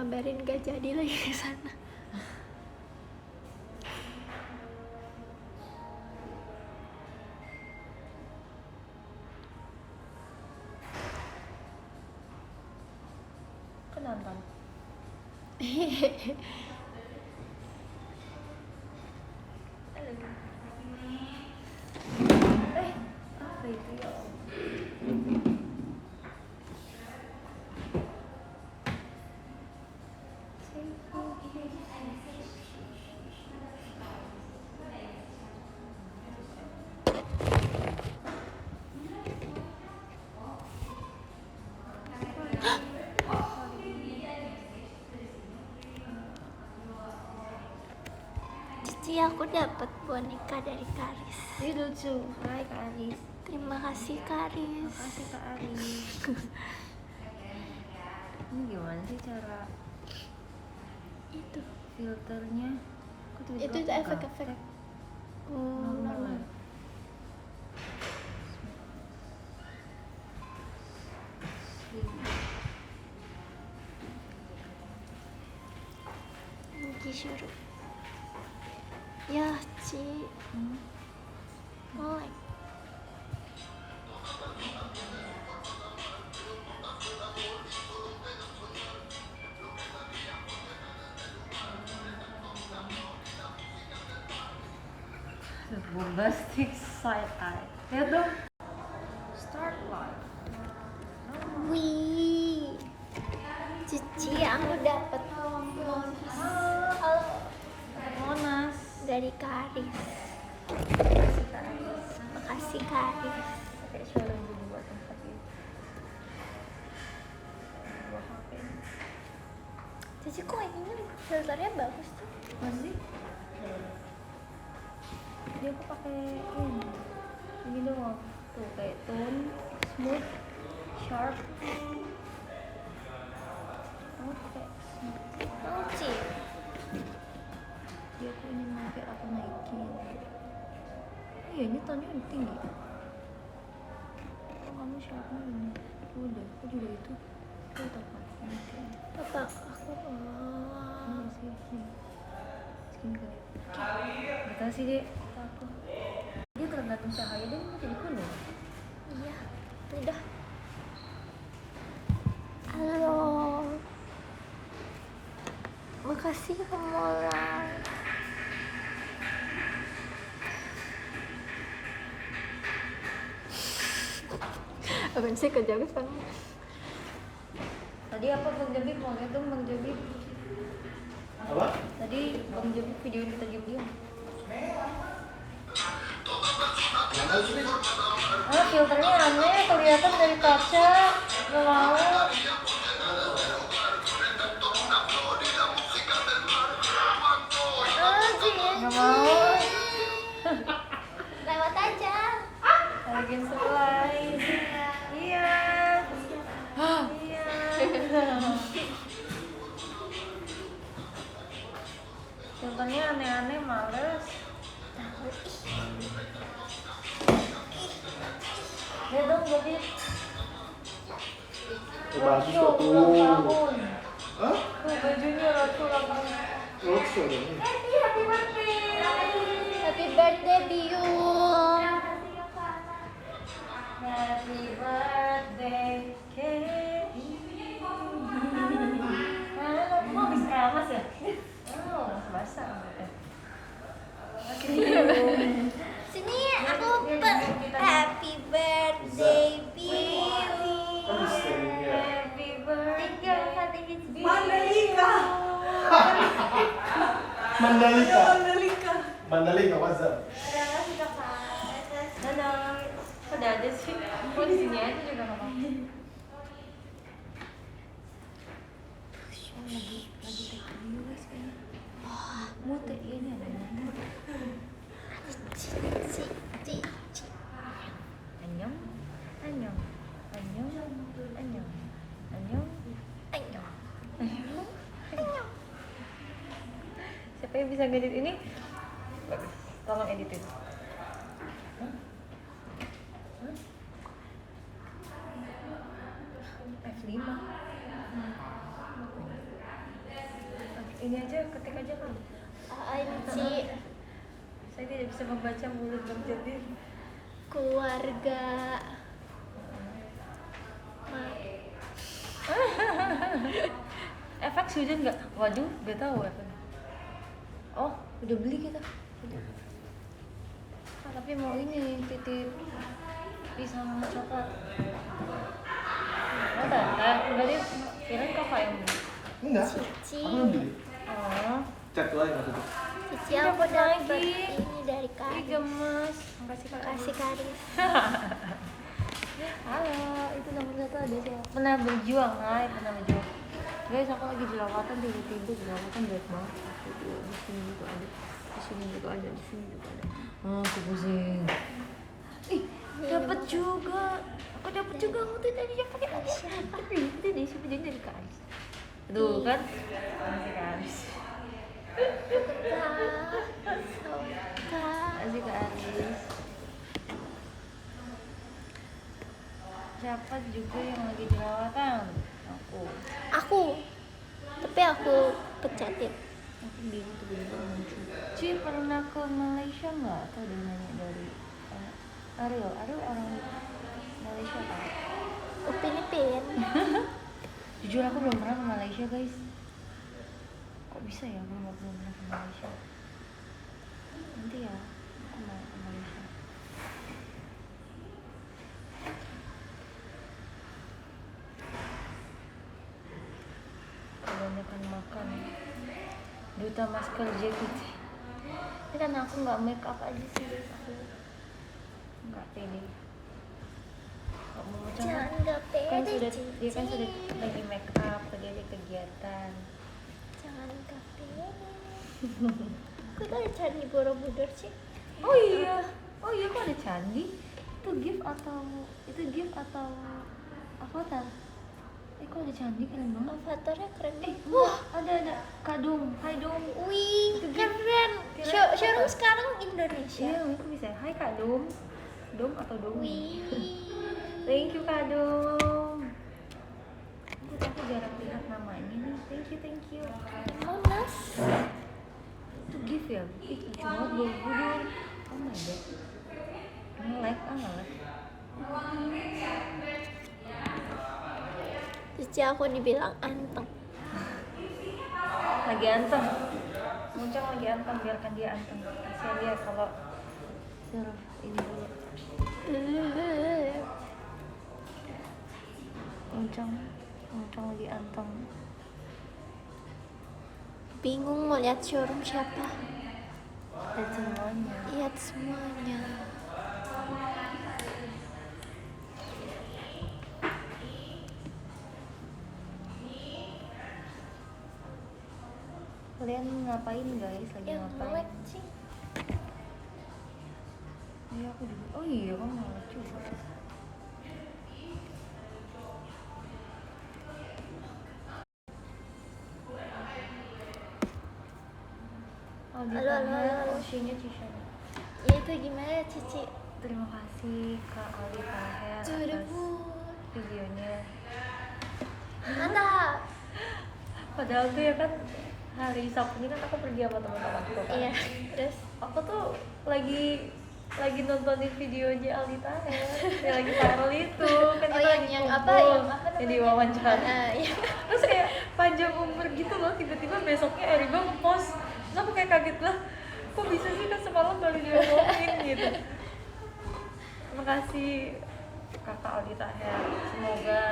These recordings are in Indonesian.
ngabarin gak jadi lagi ke sana. Kenapa? Apa itu ya? Cici, aku dapat boneka dari Karis. Ini lucu. Hai Kak Aris. Terima kasih Karis. Makasih Kak Aris. Ini gimana sih cara Itu filternya? Kok tiba-tiba itu aku efek-efek gaptek? normal. Disuruh ya Ci. Mulai. Bombastic side eye. Lihat dong. Start live. Wih, Cici, aku dapat Monas. dari Karis. Makasih Karis. Pakai suara dulu buat tempat itu. Buah HP. Cici, kok ini filternya bagus tuh. Masih? Dia aku pakai ini doang. Tuh kayak tone, smooth, sharp. Kamu pakai smooth. Oh, Ci. Dia aku ini mau biar aku naikin. Iya, ini tone-nya udah tinggi. Kok kamu sharpnya ini? Udah, aku juga itu. Tuh apa? Oke. Apa aku Ini sih, nih. Segini kali. Gak tau sih deh. Aku. Dia tergantung cahaya dia mau jadi kuning. iya, udah. Halo. Makasih Molan. Apaan sih kejauhan kan? Tadi apa Bang Jabib mau lihat dong Bang Jabib. Apa? Tadi Bang Jabib videoin kita diam-diam. Filternya aneh, kelihatan dari kaca. Gak mau. Gak mau. Lewat aja. Lagi sebelah. Iya. Iya. Filternya aneh-aneh, males. Lihat dong jadi Bagus roadshow kok tuh. ulang tahun. Hah? Tuh bajunya roadshow ulang tahun. Roadshow ini. Happy birthday. Happy birthday Biung. Happy birthday, Kay. Mau habis keramas ya? Oh, basah. Sini aku happy birthday Biung. Kan di stand-nya. Happy birthday. Mandalika. Mandalika. Mandalika, what's up? Terima kasih kakak. Dadah. Kok ada sih? Kok di sini aja juga nggak apa-apa. Lagi take video guys kayaknya. Mute ini ada mute. Cici. Annyeong. Annyeong. Annyeong. Annyeong. Annyeong. Ayo. Annyeong. Annyeong. Siapa yang bisa ngedit ini? Bagus. Tolong editin. F5. ini aja, ketik aja kan. ANC Saya tidak bisa membaca mulut Bang Jabir. keluarga Efek hujan nggak? Waduh, nggak tahu efek. Oh, udah beli kita. Udah. Ah, tapi mau ini titip pisang sama coklat. Oh, tante, enggak dia kirain kakak yang beli. Enggak. Cici. Aku belum beli. Oh, Chat tuh aja maksudnya. Cici Dapat aku dapat lagi. ini dari ih Karis. gemes. Makasih kak. Kasih Karis. Halo, itu nomor satu ada saya. Pernah berjuang, Hai, pernah berjuang. Guys, aku lagi jerawatan, tiba-tiba jerawatan berat banget. Di sini juga ada, di sini juga ada, di sini juga ada. Aku pusing. Ih, dapat juga. Aku dapat juga waktu tadi yang pakai lagi. Tapi itu di sini jadi dari Karis. Tuh kan? Kasih Karis. Kasih Karis. Siapa juga yang lagi jerawatan? Aku. Tapi aku pecatin. Aku bingung tiba-tiba muncul. Ci pernah ke Malaysia nggak? Atau dia nanya dari Ariel orang Malaysia kan? Upin Ipin. Jujur aku belum pernah ke Malaysia guys. Kok bisa ya aku belum pernah ke Malaysia? Nanti ya aku mau ke Malaysia. Kebanyakan makan. Duta masker JKT. Ini kan aku nggak make up aja sih guys, aku nggak pede. Nggak mau macam Jangan gak kan pede, sudah dia kan Cici. sudah lagi make up, lagi ada kegiatan. Jangan gak pede. Kok ada Candi Borobudur sih? Oh iya kok ada candi? Itu gift atau avatar? Kok ada candi keren banget. Avatarnya keren banget. Wah ada Kak Dom, Hai Dom. Wih, Itu keren. Kira- Showroom sekarang Indonesia. Iya, aku bisa. Hai Kak Dom. Dom atau Dom? Wih. Thank you Kak Dom. Aku jarang lihat nama ini nih. Thank you. Monas. Itu gift ya? Ih, lucu banget Borobudur. Oh my god. Nge-like. Cici aku dibilang anteng. Lagi anteng. Muncang lagi anteng, biarkan dia anteng. Kasihan dia kalau suruh ini dulu. Muncang lagi anteng. Bingung mau lihat showroom siapa? Dan semuanya. Lihat semuanya. Kalian ngapain guys? Lagi Yang ngapain? melek sih. Iya aku juga. Oh iya kamu melek juga. Halo. Usianya Cisha. Ya itu gimana Cici? Terima kasih Kak Ali Taher atas videonya. Mantap. Padahal tuh ya kan hari Sabtu ini kan aku pergi sama teman-temanku kan. Iya. Terus Aku tuh lagi nontonin videonya Ali Taher yang lagi viral itu kan Oh, kita lagi yang kumpul, apa yang namanya? diwawancara. Iya. Terus kayak panjang umur gitu loh, tiba-tiba besoknya Eriba nge-post. Terus aku kayak kaget lah, kok bisa sih kan semalam baru diomongin gitu. Terima kasih Kakak Aldi Taher, semoga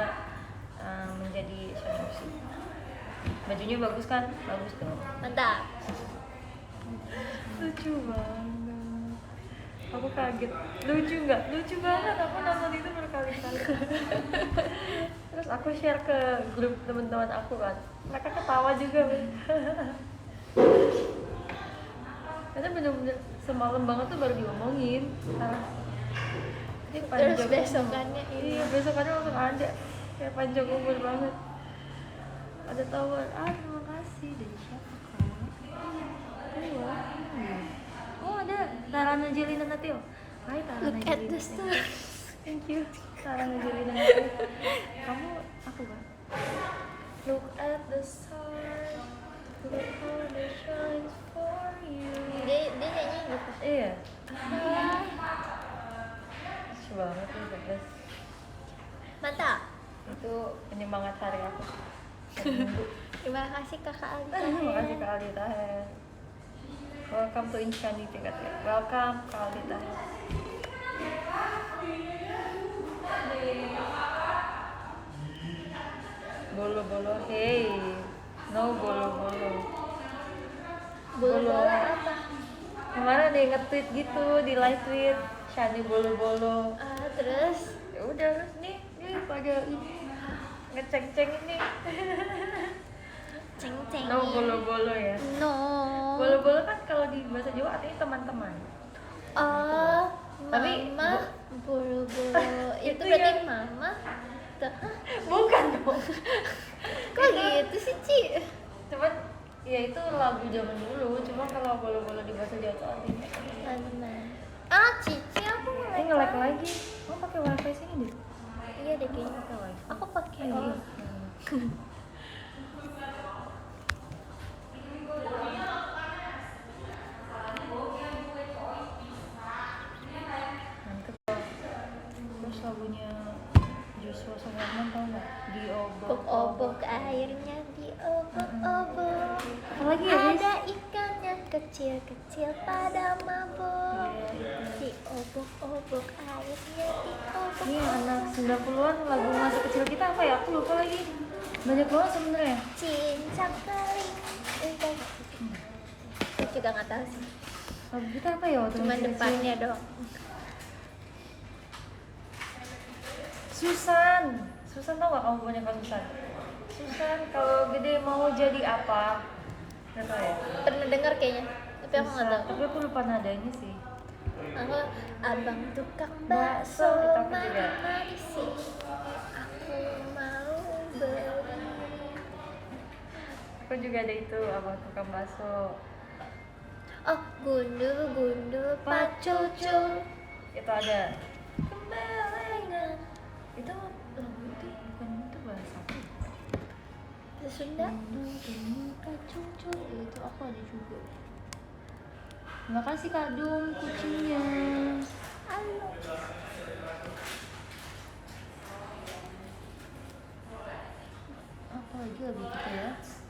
menjadi solusi. Bajunya bagus kan? Bagus dong. Mantap. Lucu banget. Aku kaget. Lucu nggak? Lucu banget. Aku nonton itu berkali-kali. Terus aku share ke grup teman-teman aku kan. Mereka ketawa juga. Karena bener-bener semalam banget tuh baru diomongin. Ini panjang Terus besokannya umur. ini. Iya, besokannya langsung ada. Kayak panjang umur banget. Ada tawar. Terima kasih. Dari siapa kak? Oh ada Tarana Jelina Natio. Hai Tarana Look at Jelina. the stars. Thank you Tarana Jelina Natio. Kamu aku kan? Look at the stars. Look how the shines for you. Dia nyanyi gitu. Iya. Wah, Lucu banget nih, the best. mantap. Itu penyemangat hari aku. Terima kasih kakak Alita. Terima kasih Kak Alita. Welcome to Insanity katanya. Welcome Kak Alita. Bolo-bolo, hey. No bolo-bolo. Bola apa? Kemarin ada yang nge-tweet gitu di live tweet, Shani bolo-bolo. Terus Ya udah terus nih pada ini ngeceng-ceng ini. ceng-ceng. No bolo-bolo ya. No. Bolo-bolo kan kalau di bahasa Jawa artinya teman-teman. Oh, Tapi mama bolo-bolo. Itu Itu berarti ya. mama. Tuh. Bukan dong. Kok gitu sih, Ci? Cuman ya itu lagu zaman dulu. Cuma kalau bolo-bolo di bahasa Jawa tuh artinya Teman. Cici aku ini nge-lag lagi. Kamu pakai wifi sini deh. Iya deh kayaknya. Pakai wifi. Aku pakai. Iya. Mantep. Terus lagunya Joshua Suherman tau nggak? Obok-obok airnya diobok-obok. Apa lagi ya guys? Ada ikan yang kecil-kecil pada mabok. Iya, itu. Diobok-obok airnya diobok. Ini anak 90-an lagu masa kecil kita apa ya? Aku lupa lagi. Banyak banget sebenarnya. Cincang keling. Aku juga nggak tahu sih. Lagu kita apa ya waktu Cuma masih kecil? depannya doang. Susan. Susan tau gak kamu punya Kak Susan? Susan kalau gede mau jadi apa? Gak tau ya? Pernah dengar kayaknya, tapi aku nggak tahu. Tapi aku lupa nadanya sih. Aku abang tukang Bakso, bakso itu aku juga. mana di sini. Aku mau beli. Aku juga ada itu, abang tukang bakso. Oh, gundul pacucu. Itu ada. Kembalengan. Itu lagu itu bukan itu bahasa apa? Itu Sunda. Gundul pacucu. Itu aku ada juga. Terima kasih Kak Dum kucingnya. Halo. Apa lagi lagu kita ya?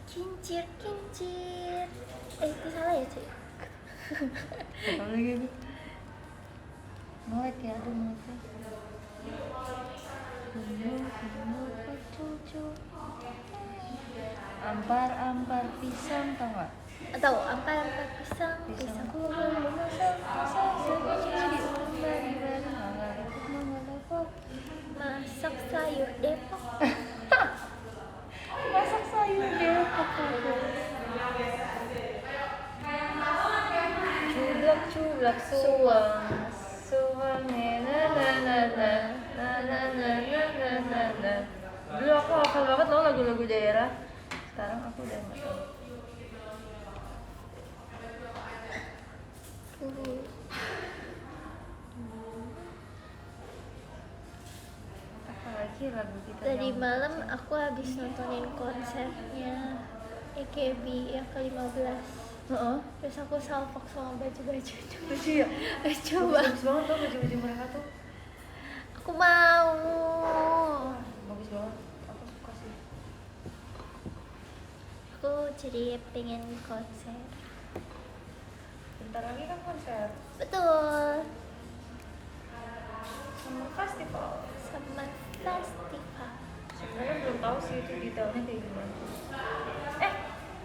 Kincir kincir. Itu salah ya, Ci? Apa lagi itu? Melek ya, aduh melek ya. Gundul pacucu. Ampar pisang tau gak? Tahu ampar pisang Pisang kubur masak sayur Depok. Masak sayur Depok. Cublak suang na. Dulu aku hafal banget loh lagu-lagu daerah. Sekarang aku udah nggak tahu. Apa lagi lagu kita? Tadi yang- malam aku habis nontonin konsernya AKB yang ke-15. Heeh. Terus aku salfok sama baju-baju. Lucu ya? Lucu Bagus banget. banget tuh baju-baju mereka tuh. Aku mau. Bagus banget. Aku suka sih. Aku jadi pengen konser. Bentar lagi kan konser Betul. Summer Festival. Sama festival. Sebenarnya belum tahu sih itu detailnya kayak gimana.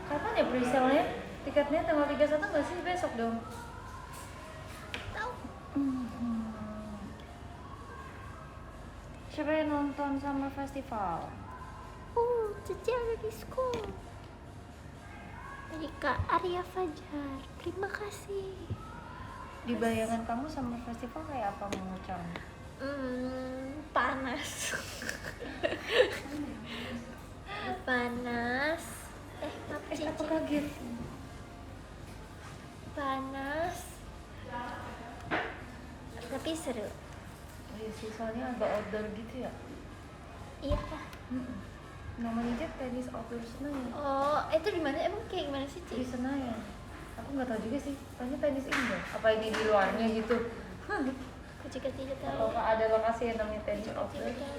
Kapan ya presale-nya? Tiketnya tanggal 31 nggak sih? Besok dong. Tahu. Siapa yang nonton Summer Festival? Cici ada di sekolah. Dari Kak Arya Fajar. Terima kasih. Di bayangan kamu Summer Festival kayak apa mengucap? Panas. Panas. Apa sih? Apa kaget? Panas. Tapi seru. Oh iya sih, soalnya agak outdoor gitu ya. Iya kah? namanya aja tenis outdoor Senayan. Oh, itu di mana? Emang kayak gimana sih, Di Ci? Senayan. Aku nggak tahu juga sih. Tanya tenis indoor. Apa ini di luarnya gitu? Aku juga tidak tahu. Atau ada lokasi yang namanya tenis outdoor? Tidak tahu.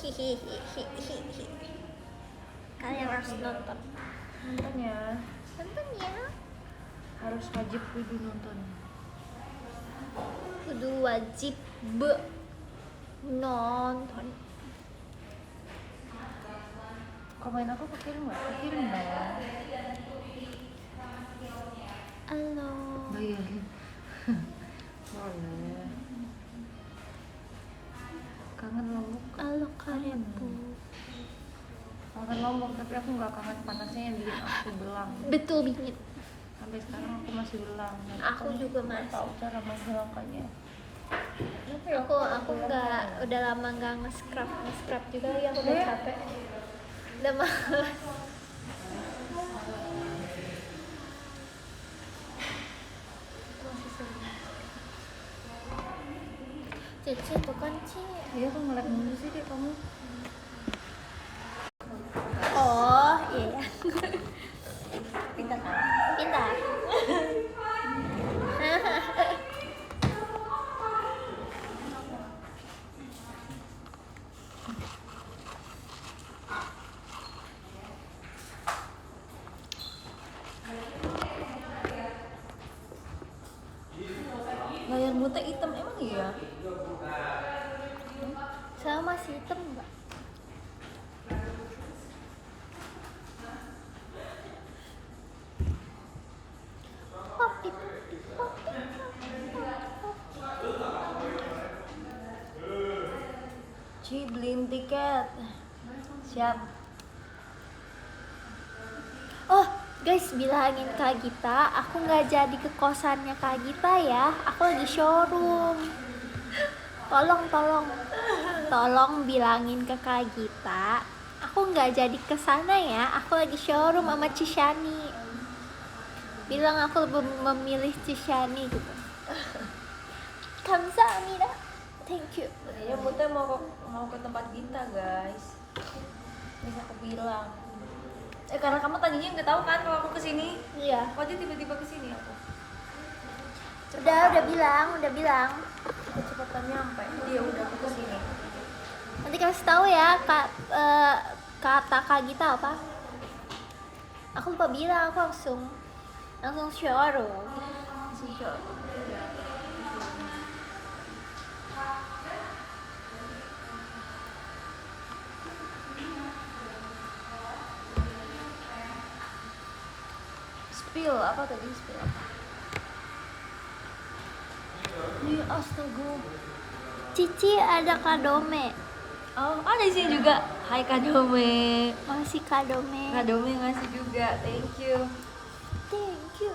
Hihihihihi. Kalian harus nonton. Nonton ya. Nonton ya. Harus wajib kudu nonton. Kudu wajib nonton. Komen aku kekirim nggak? Kekirim dong. Halo. Bayarin. Boleh. Kangen Lombok. Halo Karebu. Kangen Lombok tapi aku nggak kangen panasnya yang bikin aku belang. Betul bingit. Sampai sekarang aku masih belang. Dan Aku juga nggak masih. tahu cara menghilangkannya. Kenapa ya Aku nggak, udah lama nggak nge-scrub juga ya, aku udah Iya. capek. Udah malas. Cici tuh kan Ci. Iya aku ngelek mulu sih deh kamu. Oh iya. Pintar kan? Pintar. Layar buta hitam emang iya? Sama masih hitam enggak? Popi, popi, popi, Ci beliin tiket. Siap. Oh, guys, bilangin Kak Gita, aku nggak jadi ke kosannya Kak Gita ya. Aku lagi showroom. Tolong bilangin ke Kak Gita, aku nggak jadi ke sana ya. Aku lagi showroom sama Cishani. Bilang aku lebih memilih Cishani gitu. Kamsahamnida. Thank you. Ya Bute mau ke tempat kita guys. Bisa aku bilang. Karena kamu tadinya nggak tahu kan kalau aku kesini. Iya. Kok aja tiba-tiba kesini aku. Udah bilang. Kecepatan nyampe. Iya udah aku kesini. Nanti kasih tahu ya kata Kak Gita apa? Aku lupa bilang, aku langsung showroom. Spill apa tadi? Spill apa? Nih astaga. Cici ada Kadome. Oh ada di sini juga. Hai Kadome. Masih Kadome. Kadome ngasih juga. Thank you. Thank you.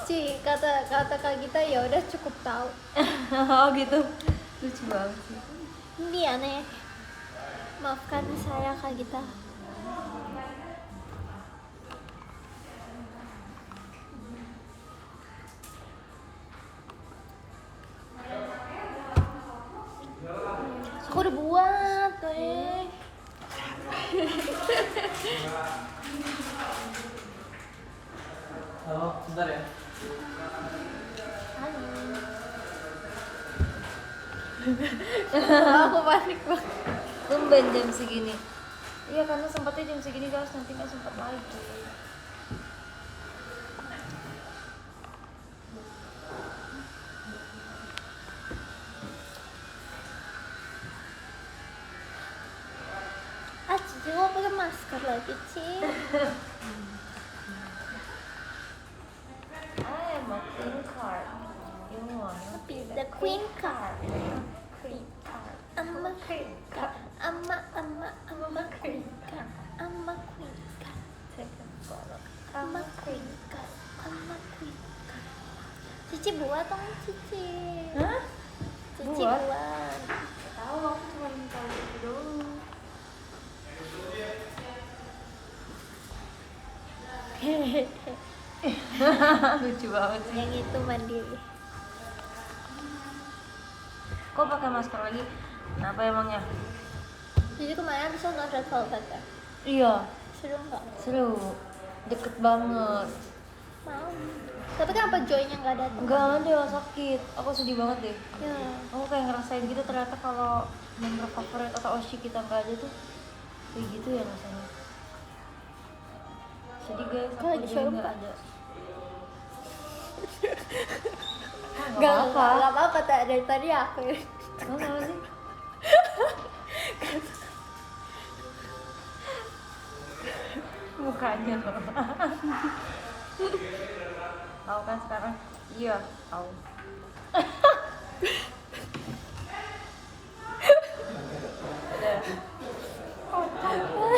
Ci, kata Kak Gita ya udah cukup tahu. Oh gitu. Lucu banget sih. Ini aneh. Maafkan saya Kak Gita. Aku udah buat tuh. Halo, sebentar ya. Aku panik banget. Tumben jam segini. Iya karena sempatnya jam segini guys, nanti nggak sempat lagi. Cici mau pakai masker lagi, Ci. I am a queen card. You want The queen card. Queen card. I'm a queen card. I'm a queen card. I'm a queen card. second photo. I'm a queen card. I'm a queen card. Cici buat dong, Cici. Hah? Cici Buat? buat. Tahu tahu, aku cuma tahu itu doang. Lucu banget sih. Yang itu mandiri. Kok pakai masker lagi? Kenapa emangnya? Jadi kemarin bisa nonton Red Velvet ya? Iya, Seru nggak? seru. Deket banget. Mau. Tapi kenapa Joy-nya nggak datang? Enggak ada, sakit. Aku sedih banget deh. Ya. Aku kayak ngerasain gitu, ternyata kalau member favorit atau Oshi kita nggak ada tuh kayak gitu ya rasanya. Sedih guys, Kok aku lagi aja showroom, nggak Pak? ada. Nggak apa-apa. nggak apa-apa, dari tadi aku. Kamu apa sih? Mukanya loh. Tahu kan sekarang? Iya, tahu. Udah.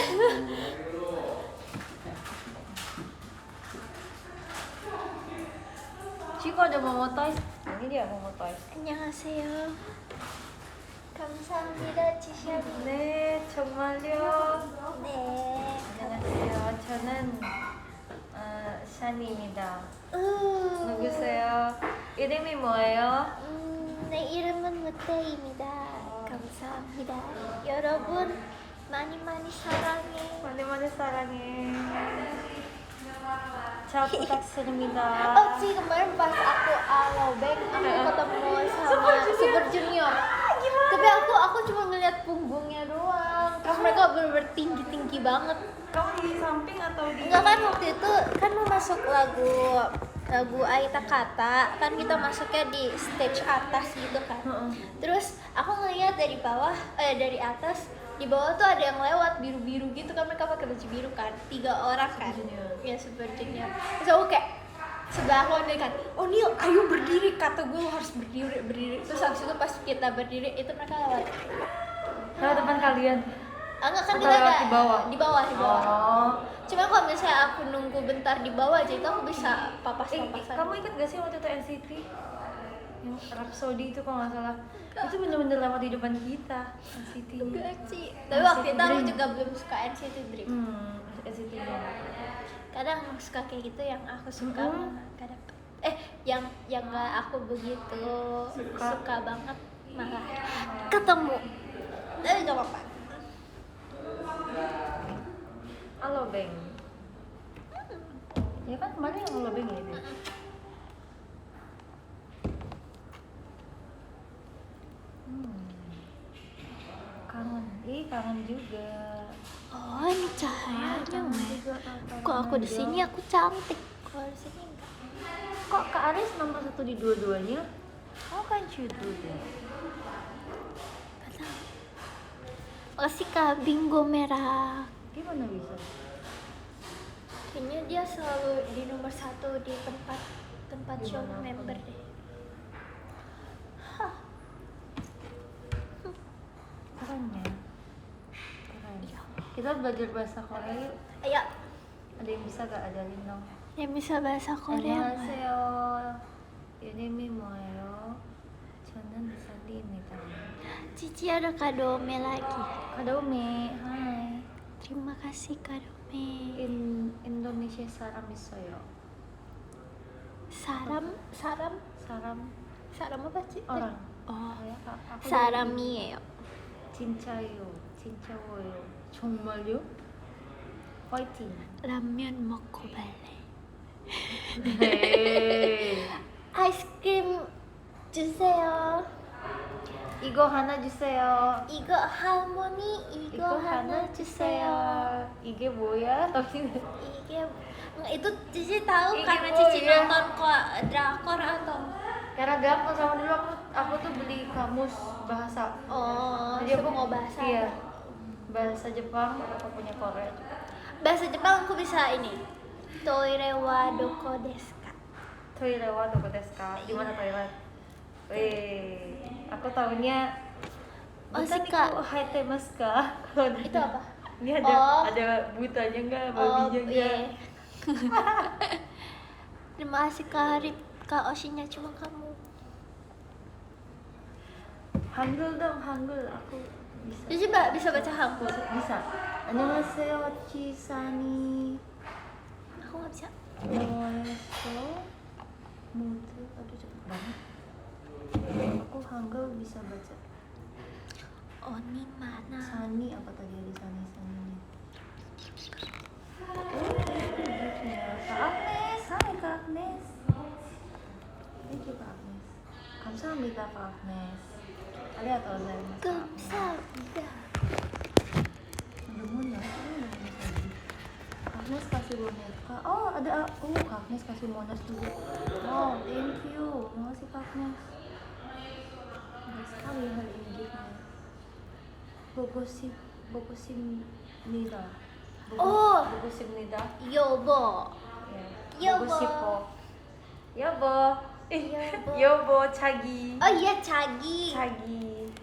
Ciko ada Momo Toys. Ini dia Momo Toys. 안녕하세요. 감사합니다, 지샤니. 네, 정말요. 네. 안녕하세요. 저는 샤니입니다. 우. 누구세요? 이름이 뭐예요? 내 이름은 무태입니다. 감사합니다. 여러분 많이 많이 사랑해. 많이 사랑해. 잘 부탁드립니다. Oh sih kemarin pas aku Alobank aku ketemu sama Super Junior. Tapi aku cuma ngeliat punggungnya doang. Karena mereka bener-bener tinggi banget. Kamu di samping atau di? Enggak kan waktu itu kan mau masuk lagu Aita Kata kan kita masuknya di stage atas gitu kan. Terus aku ngeliat dari bawah dari atas di bawah tuh ada yang lewat biru-biru gitu kan, mereka pakai baju biru kan, 3 orang kan. Ya Super Junior. Terus aku kayak sebelah aku ambil kan, oh Nil ayo berdiri, kata gue harus berdiri. Terus habis itu pas kita berdiri itu mereka lewat. Lewat depan kalian? Enggak kan Atau kita lewat ada di bawah? Oh. Cuma kalau misalnya aku nunggu bentar di bawah aja itu aku bisa papasan. Kamu ingat gak sih waktu itu NCT? Yang Rhapsody itu kalau nggak salah, itu bener-bener lewat di depan kita NCT. Enggak sih. Tapi waktu itu aku juga belum suka NCT Dream. NCT Dream. Kadang suka kayak gitu yang aku suka kadang yang nggak aku begitu suka banget malah ketemu. Tapi nggak apa-apa. Halo Beng. Ya kan kemarin yang Halo Beng ini. Kangen juga. Oh ini cahayanya Mei. Kok aku di sini aku cantik. Kalau di sini enggak. Kok Kak Aris nomor 1 di dua-duanya? Oh kan cutu deh. Makasih Kak Bingo merah. Gimana bisa? Kayaknya dia selalu di nomor 1 di tempat show member deh. Hah. Keren ya? Keren. Kita belajar bahasa Korea yuk. Ayo, Ada yang bisa gak ajarin dong? yang bisa bahasa Korea. 안녕하세요. 이름이 뭐예요? 저는 살리입니다. Cici ada Kadome lagi. Kadome, hai. Terima kasih Kadome. Indonesia salam 있어요. Saram 사람 apa sih? orang. Oh, Aku 사람이에요. 진짜요. 진짜워요. 정말요? 파이팅. 라면 먹고 갈래. 네. 아이스크림 주세요. 이거 하나 주세요. 이거 할머니 이거 하나 주세요. 이게 뭐야? Iya, itu Cici tahu Ini karena oh, Cici iya. nonton drakor atau Karena gampang sama dulu aku tuh beli kamus bahasa. Jadi aku semua bahasa. Iya. Bahasa Jepang, aku punya Korea juga. Bahasa Jepang aku bisa ini. Toire wa doko desu ka? Toilet wa doko desu ka? Di mana toilet? Aku tahunya Osika. haitemasu ka? Itu apa? Ini ada butanya enggak, babinya enggak? iya. Terima kasih Kak Harip, Kak Oshinya cuma kamu. Hangul dong, Hangul. Aku bisa. Bisa baca Hangul. Bisa. 안녕하세요, 치사니. Aku nggak bisa. 뭐했어? 모두. Aduh cepet banget. Aku Hangul bisa baca. Oni mana? Sani apa tadi ada Sani-saninya? Oh, itu giftnya. Kak Agnes, hai Kak Agnes. Thank you Kak Agnes. 감사합니다 Kak Agnes. Arigatou gozaimasu. Kamsahamnida. Demun ya, Kak Agnes kasih boneka. Oh ada, Kak Agnes kasih monas juga. Oh thank you, makasih Kak Agnes. Baik sekali hari ini giftnya. 보고싶니다. Oh. 보고싶니다. Yobo. 보고 싶어. 여보. 여보. 여보 자기. Oh iya, Cagi. 자기.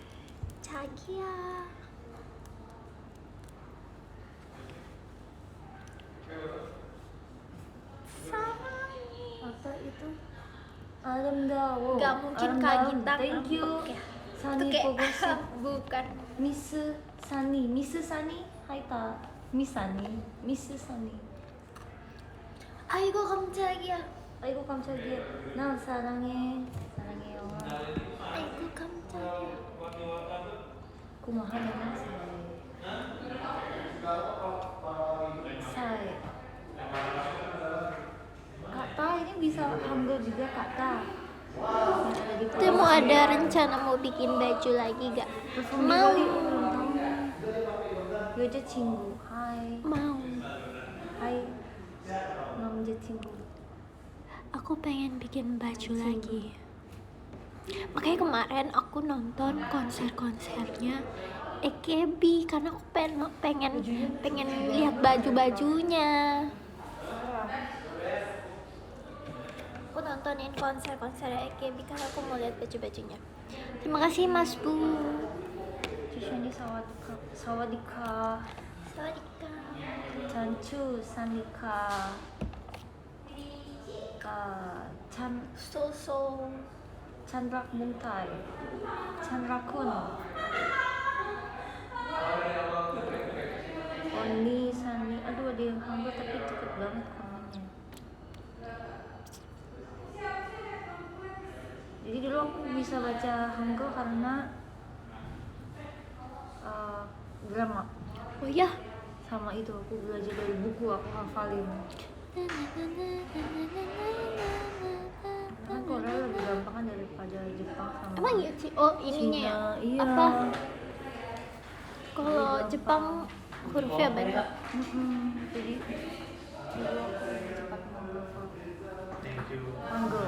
Cagia. Sarangi. Apa itu? 아름다워. Gak mungkin Kak 아름다운. Gita Thank you. ngambek ya. Sani Itu kayak 보고싶. bukan. 미스 사니. 미스 사니? 하이다. 미사니. 미스 사니. Aigo kamsahamnida. 아이고 깜짝이야. 나 사랑해. 사랑해요. Aigo kamsahamnida. 고마워하는 Say. Kata ini bisa Hangul juga kata. Itu mau ada rencana mau bikin baju lagi gak? Mau. 여자친구. Hai. Mau. Hai. 남자친구. Aku pengen bikin baju lagi. Makanya kemarin aku nonton konser-konsernya AKB karena aku pengen lihat baju-bajunya. Aku nontonin konser-konser AKB karena aku mau lihat baju-bajunya. Terima kasih Mas Bu. 주션이 사와디카. Sawadika. 잔추 사니카. So. 찬락 몽타이. 찬락군. Oni Sani. Aduh ada yang Hangul tapi cepet banget komennya. Jadi dulu aku bisa baca Hangul karena drama. Oh ya. Sama itu aku belajar dari buku, aku hafalin. Kan Korea lebih gampang kan daripada Jepang sama Emang iya sih? Oh ininya ya? Cina. Iya. Apa? Kalau Jepang hurufnya beda. Jadi dulu aku lebih cepat menghafal Thank you. Hangul.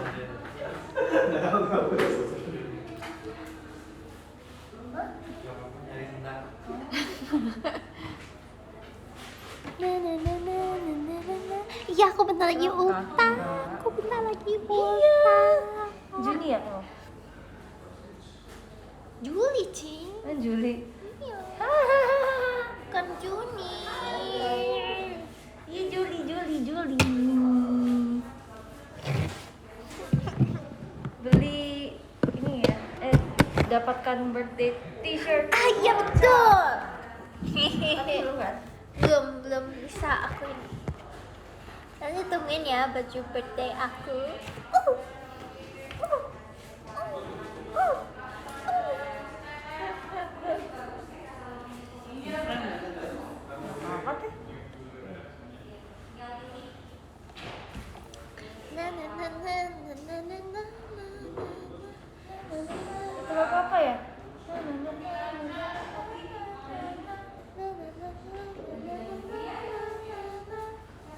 Iya, aku bentar lagi ultah. Aku bentar lagi ultah. Juni ya kamu? Juli, Cing. Juli. Iya. Kan Juni. Iya Juli. Beli ini ya, dapatkan birthday t-shirt. Ah, iya betul. Tapi belum kan? belum bisa aku ini. Nanti tungguin ya baju birthday aku. Apa teh? Lagu apa ya?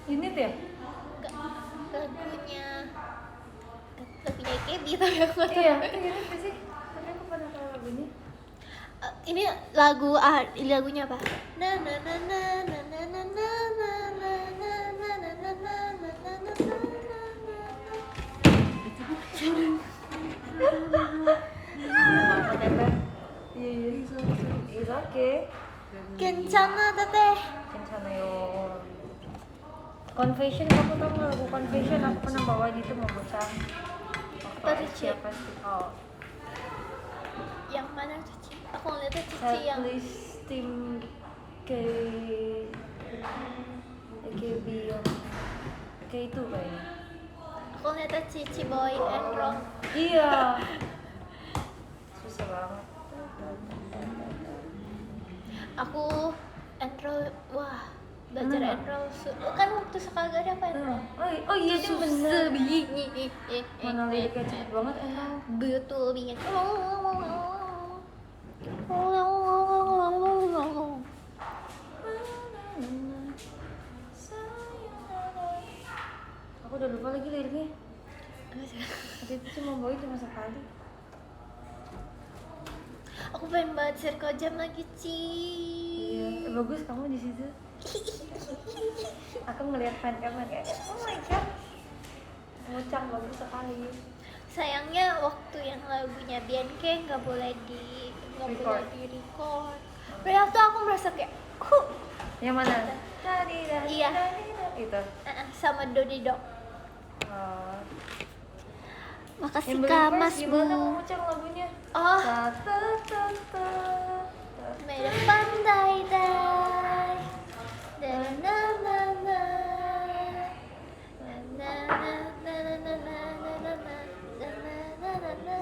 Unit ya? Lagunya AKB tapi aku nggak tahu. Iya, itu unit gak sih? Tapi aku pernah tahu lagu ini. Ini lagunya apa? Na na na na na na na na na na na na na na na na na Apa teh? Iya. It's okay. Kencana teteh. Kencanayo. Confession, kamu tahu nggak lagu Confession? Aku pernah bawa itu mau bocah. Apa Waktu tuh, Asia Cik? Festival. Yang mana tuh Ci? Aku ngeliatnya Cici yang Setlist tim K AKB yang kayak itu kayaknya. aku ngeliatnya Cici bawain Enroll. Iya. Susah banget. Aku Enroll, wah belajar Enroll kan waktu sekagak ada apa Enroll? Oh iya dia bener. Sebiji. Mana liriknya cepet banget emang. Betul banget. Aku udah lupa lagi liriknya. Tapi itu cuma bawa cuma sekali. Aku pengen banget circle jam lagi Ci. Iya, bagus kamu di situ. Aku ngelihat fan-fan kayak, oh my god, ngucap bagus sekali. Sayangnya waktu yang lagunya Bianke nggak boleh di record. Padahal tuh aku merasa kayak, Yang mana? Tadi Iya. itu. Sama Dodi Dok. Oh. Makasih Yang Kak Believers Mas gimana Bu. mengucap lagunya? Oh, Ta ta ta ta. Made pandai dai. Da na na na. Na na na na na na na na na na na na na.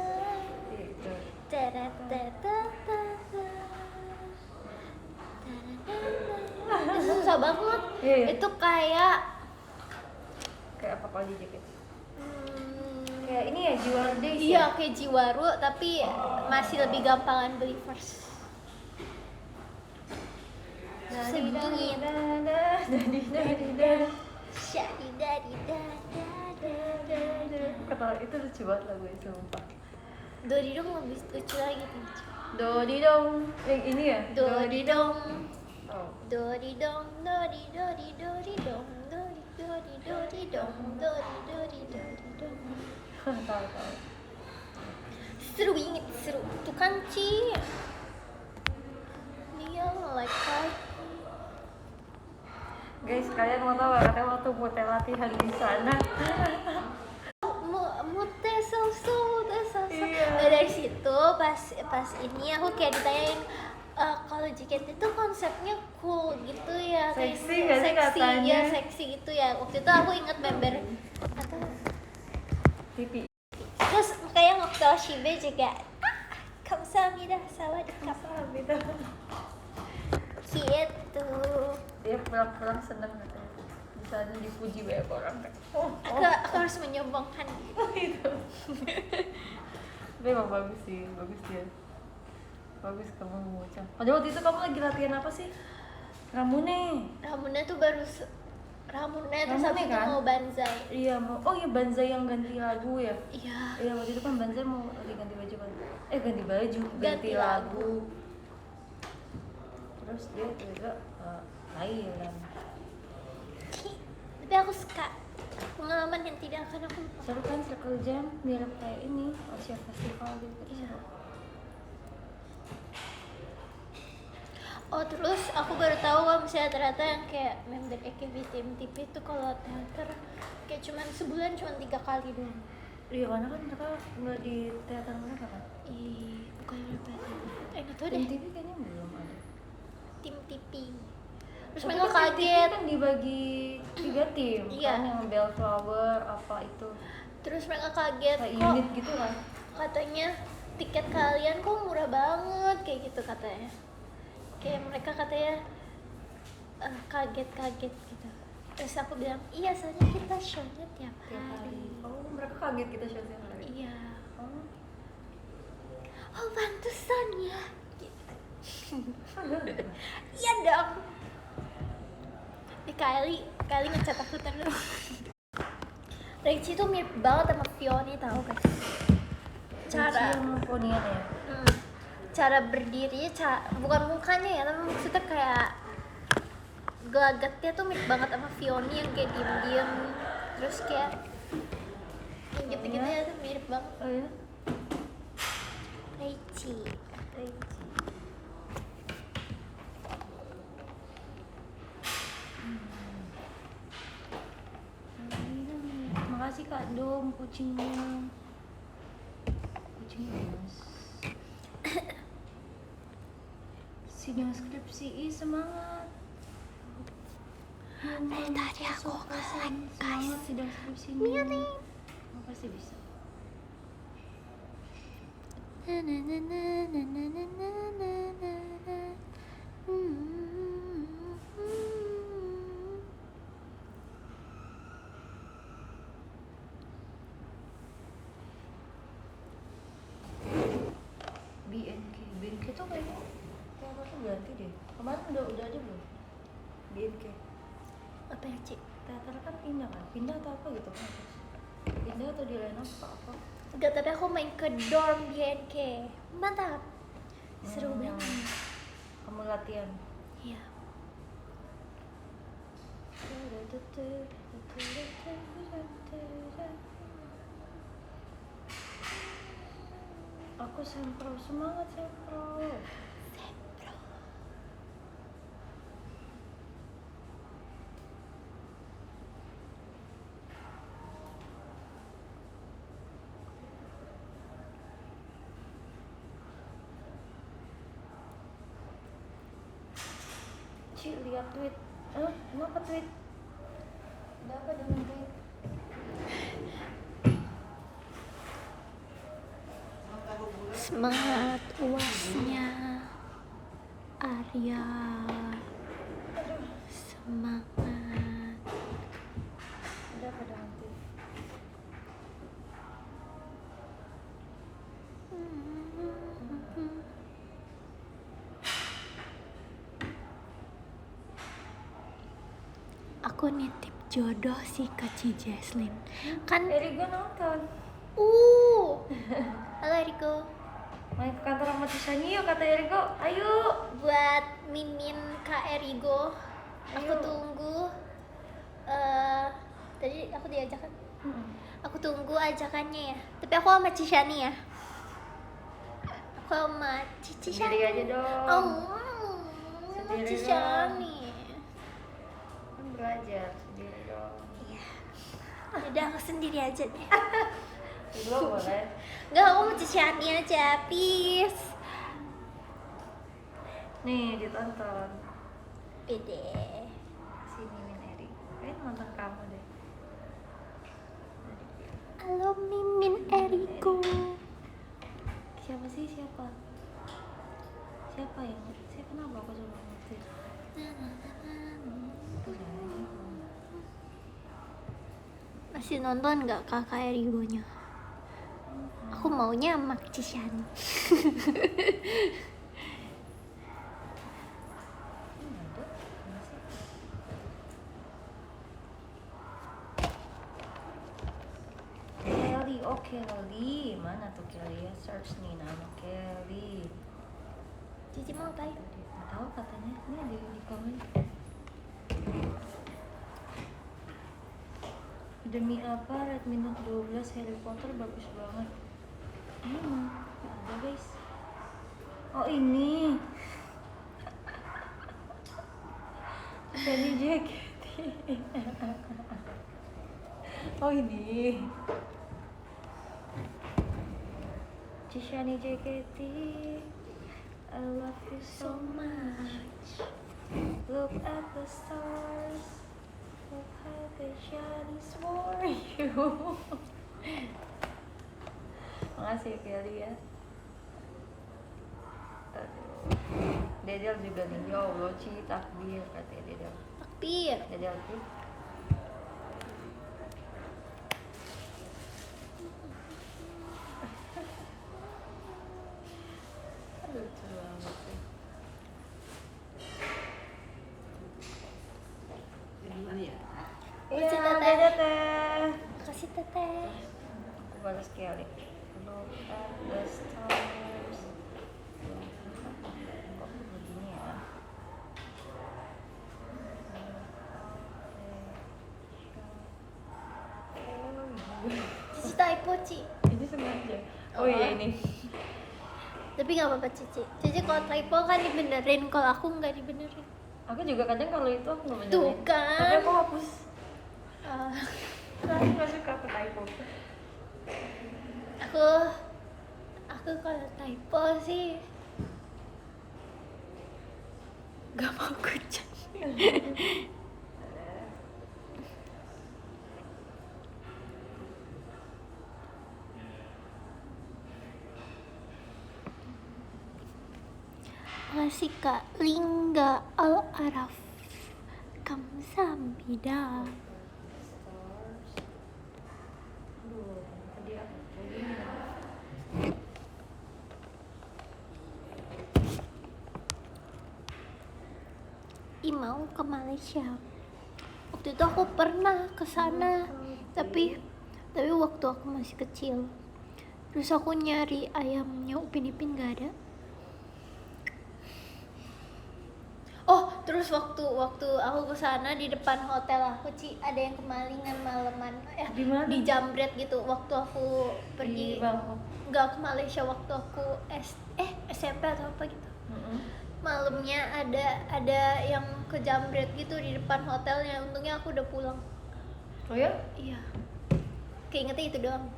Itu. Ta ta ta ta ta ta. Itu susah banget. Iya, iya. Itu kayak Kayak apa kalau di jaket? Kayak ini ya Jiwa Days. iya kayak Jiwaru tapi masih lebih gampangan Believers. Susah dingin. Syadi dadi da da da da da. Kata itu lucu banget lagu itu sumpah. Dodi dong lebih lucu lagi tuh. Dodi dong. Yang ini ya? Dodi dong. Oh. Dodi dong, dodi dodi dodi dong, dodi dodi dodi dong, dodi dodi dodi dong. Tahu. Seru banget, seru. Tuh kan Ci. Dia like Guys, kalian mau tahu gak? Katanya waktu Mute latihan di sana. mute so. Iya. Nah, dari situ pas ini aku kayak ditanyain kalau JKT itu konsepnya cool gitu ya, kayak Seksi nggak sih seksi katanya? ya, seksi gitu ya. Waktu itu aku inget member atau Pipi. terus kayak waktu Oshibe juga kamsahamnida sawadikap Gitu. gitu. Dia pulang-pulang seneng katanya. Di sana dipuji banyak orang kan. Aku harus menyombongkan Itu. Tapi emang bagus sih, bagus dia. Bagus kamu mengucap. Padahal waktu itu kamu lagi latihan apa sih? Ramune. Ramune tuh baru Ramune terus Ramune habis itu kan? mau Banzai. Iya mau. Oh iya Banzai yang ganti lagu ya. Iya. Iya waktu itu kan Banzai mau lagi ganti baju kan. Ganti baju, ganti Ganti lagu. Terus dia juga Thailand. Tapi aku suka pengalaman yang tidak akan aku lupa. Seru kan Circle Jam mirip kayak ini Asia Festival gitu. Iya. Oh terus aku baru tahu kalau misalnya ternyata yang kayak member AKB Team TV itu kalau teater kayak cuman sebulan cuma 3 kali doang. Iya karena kan mereka nggak di teater mereka kan. Bukan berapa nggak tahu Tim deh. TV kayaknya belum ada. Tim TV. Terus Tapi mereka kan tim TV kaget. kan dibagi 3 tim. Iya. Kan yang Bellflower apa itu Terus mereka kaget kayak kok unit gitu kan. katanya tiket kalian kok murah banget kayak gitu katanya. Kayak mereka katanya kaget gitu. Terus aku bilang iya soalnya kita show-nya tiap hari. Oh mereka kaget kita show tiap hari. Iya. Oh. Oh pantesan ya. Gitu. Iya dong. Di Kylie ngecat aku terus. Rexy tuh mirip banget sama Fioni tau guys. Cara Ponian ya. cara berdiri, bukan mukanya ya, tapi maksudnya kayak gelagatnya tuh mirip banget sama Fioni yang kayak diem-diem, terus kayak yang gitu-gitu ya tuh mirip banget. Oh ya. Rexy. Makasih Kak Dom kucingnya. Kucingnya mas. skripsi semangat. Dari tadi aku nge-like, guys. Semangat sidang skripsi Iya ini. nih. Kamu pasti bisa. Na na na na na na na na na na na. BNK tuh kayaknya apa tuh ganti deh. Kemarin udah ada belum? BNK. Apa ya, Cik? Teater kan pindah atau apa gitu kan? Pindah atau di line up apa? Enggak, tapi aku main ke dorm BNK. Mantap. Seru Hmm. banget. Kamu latihan. Iya. Aku sempro, semangat sempro. Cik, lihat tweet. Kenapa tweet? Ada apa dengan tweet? Semangat uasnya Arya. Semangat. Ada apa dengan tweet? Aku nitip jodoh sih ke Ci Jesslyn. Kan Erigo nonton. Halo Eriko. Main ke kantor sama Tisani yuk, kata Erigo. Ayo. Buat Mimin Kak Erigo, aku Ayo. tunggu. Tadi aku diajak kan? Aku tunggu ajakannya ya. Tapi aku sama Cishani ya. Aku sama Cici Sendiri aja dong. Oh, Sendiri Cishani. Kan belajar sendiri dong. Iya. Udah aku sendiri aja deh. Belum boleh. Enggak, aku mau Cishani aja, please. Nih ditonton. Bede. Si Mimin Eri. Kayaknya nonton kamu deh. Halo Mimin Eriko. Siapa sih siapa? Siapa yang? Siapa kenapa aku coba ngerti? Masih nonton nggak kakak Erigonya? Aku maunya sama Cishani. Kelly, oh Kelly, mana tuh Kelly ya? Search nih nama Kelly. Cici mau apa ya? Nggak tahu katanya, ini di komen. Demi apa Red Minute 12 Harry Potter bagus banget. Ada guys. Oh ini. Jadi JKT. Oh ini. Cishani JKT. I love you so much. Look at the stars. Look how the shines for you. Makasih Kelly ya. Aduh. Dedel juga nih, ya Allah Ci, takbir katanya Dedel. Takbir. Dedel tuh. Lucu banget sih. Iya, Teteh. dadah teh. Makasih teteh. Aku balas Kelly. Look at the stars. Kok begini ya? Cici typo, Ci. Ini sengaja. Oh iya ini. Tapi nggak apa-apa Cici. Cici kalau typo kan dibenerin, kalau aku nggak dibenerin. Aku juga kadang kalau itu aku nggak Tuh benerin. kan. Tapi aku hapus. Ah, Aku nggak suka aku typo. aku kalau typo sih Gak mau kucing. Makasih Kak Lingga Al-Araf. Kamsahamnida. Aduh, tadi aku Mau ke Malaysia. Waktu itu aku pernah ke sana, tapi waktu aku masih kecil. Terus aku nyari ayamnya Upin Ipin gak ada. Oh, terus waktu aku ke sana di depan hotel aku ada yang kemalingan maleman. Di mana? Di Jambret gitu. Waktu aku pergi di Bangkok. nggak ke Malaysia, waktu aku SMP atau apa gitu. Malamnya ada yang ke Jambret gitu di depan hotelnya. Untungnya aku udah pulang. Oh ya? Iya. Keingetnya itu doang.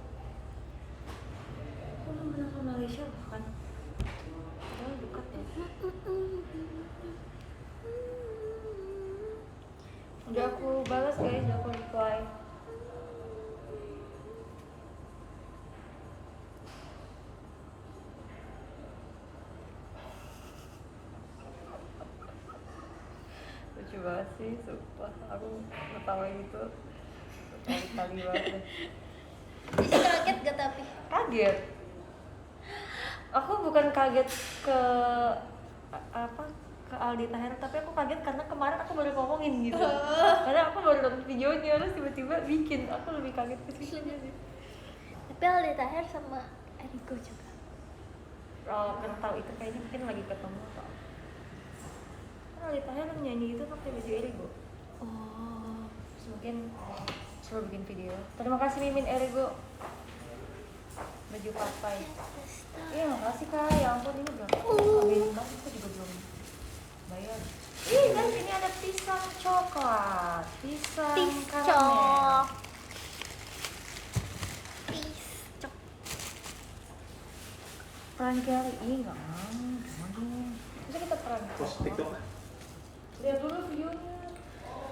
Aku belum pernah ke Malaysia bahkan. Oh, dekat ya. Udah aku balas guys, udah aku reply. Lucu banget sih, sumpah. Aku ketawain itu kali-kali banget. Jadi kaget gak tapi? Kaget. Aku bukan kaget ke ke Aldi Taher, tapi aku kaget karena kemarin aku baru ngomongin gitu. Karena aku baru nonton videonya, terus tiba-tiba bikin. Aku lebih kaget ke situnya sih. Tapi Aldi Taher sama Eriko juga. Oh, kan tahu itu kayaknya mungkin lagi ketemu atau. Kan Aldi Taher nyanyi itu pakai baju Erigo. Oh. Terus mungkin suruh bikin video. Terima kasih Mimin Erigo. Baju papai. Iya, makasih Kak. Ya ampun, ini belum ambilin banget, aku juga belum bayar. Ih, guys, ini ada pisang coklat, pisang karamel. Piscok. Peran Kelly, ih nggak mau, aduh. Bisa kita peran Post TikTok. Lihat dulu videonya.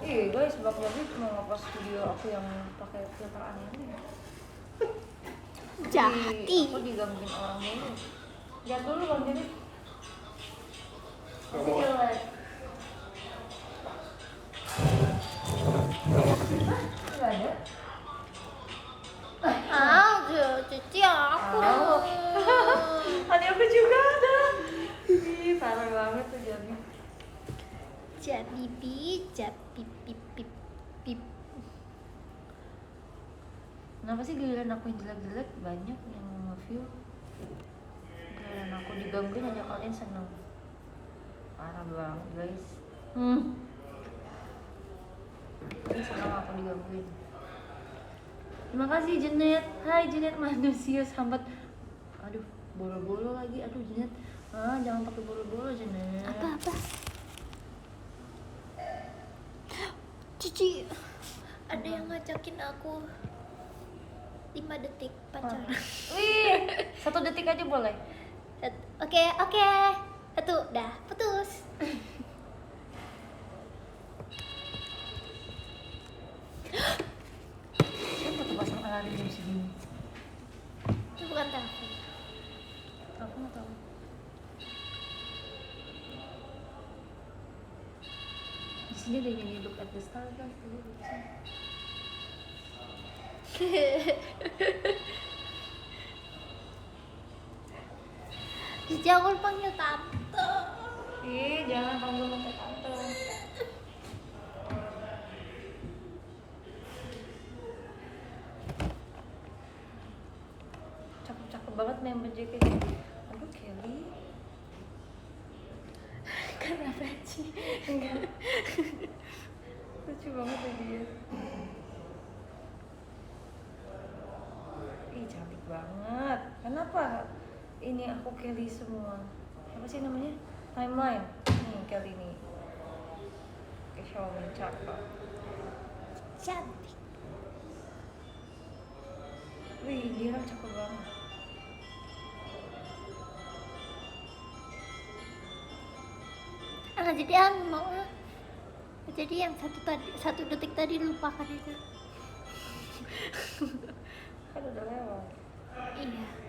Ih guys, Bang Jabi cuma ngepost video aku yang pakai filter aneh-aneh. Jati. Aku digangguin orang mulu. Lihat dulu Bang Jabi. Masih Kamu- jelek. Nggak ada. Cuci aku. Ada aku juga ada. Ih, parah banget tuh Jabi. Pip. Kenapa sih giliran aku yang jelek-jelek banyak yang nge-view? Giliran aku digangguin aja kalian seneng. Parah banget guys. Kalian seneng aku digangguin. Terima kasih Jenet. Hai Jenet, manusia sambat. Aduh, bolo-bolo lagi. Aduh Jenet. Jangan pakai bolo-bolo Jenet. Apa? Cici, ada yang ngajakin aku 5 detik pacaran. Wih, 1 detik aja boleh. Oke. Satu, dah putus. Siapa tuh pasang alarm jam segini? Itu bukan telepon. Aku nggak tahu. Di sini ada yang nyanyi Look at the Star guys. Tuh, di sini. Cici, aku panggil tante. Ih, jangan panggil pakai tante. Cakep-cakep banget member JKT. Aduh, Kelly. Kenapa sih? Enggak. Lucu banget ya dia. Ih, cantik banget. Kenapa? Ini aku Kelly semua. Apa sih namanya? Timeline. Nih, Kelly nih. Oke, Xiaomi cakep. Cantik. Wih, dia orang cakep banget. jadi mau ah. Jadi yang satu detik tadi lupakan aja. Kan udah lewat. Iya.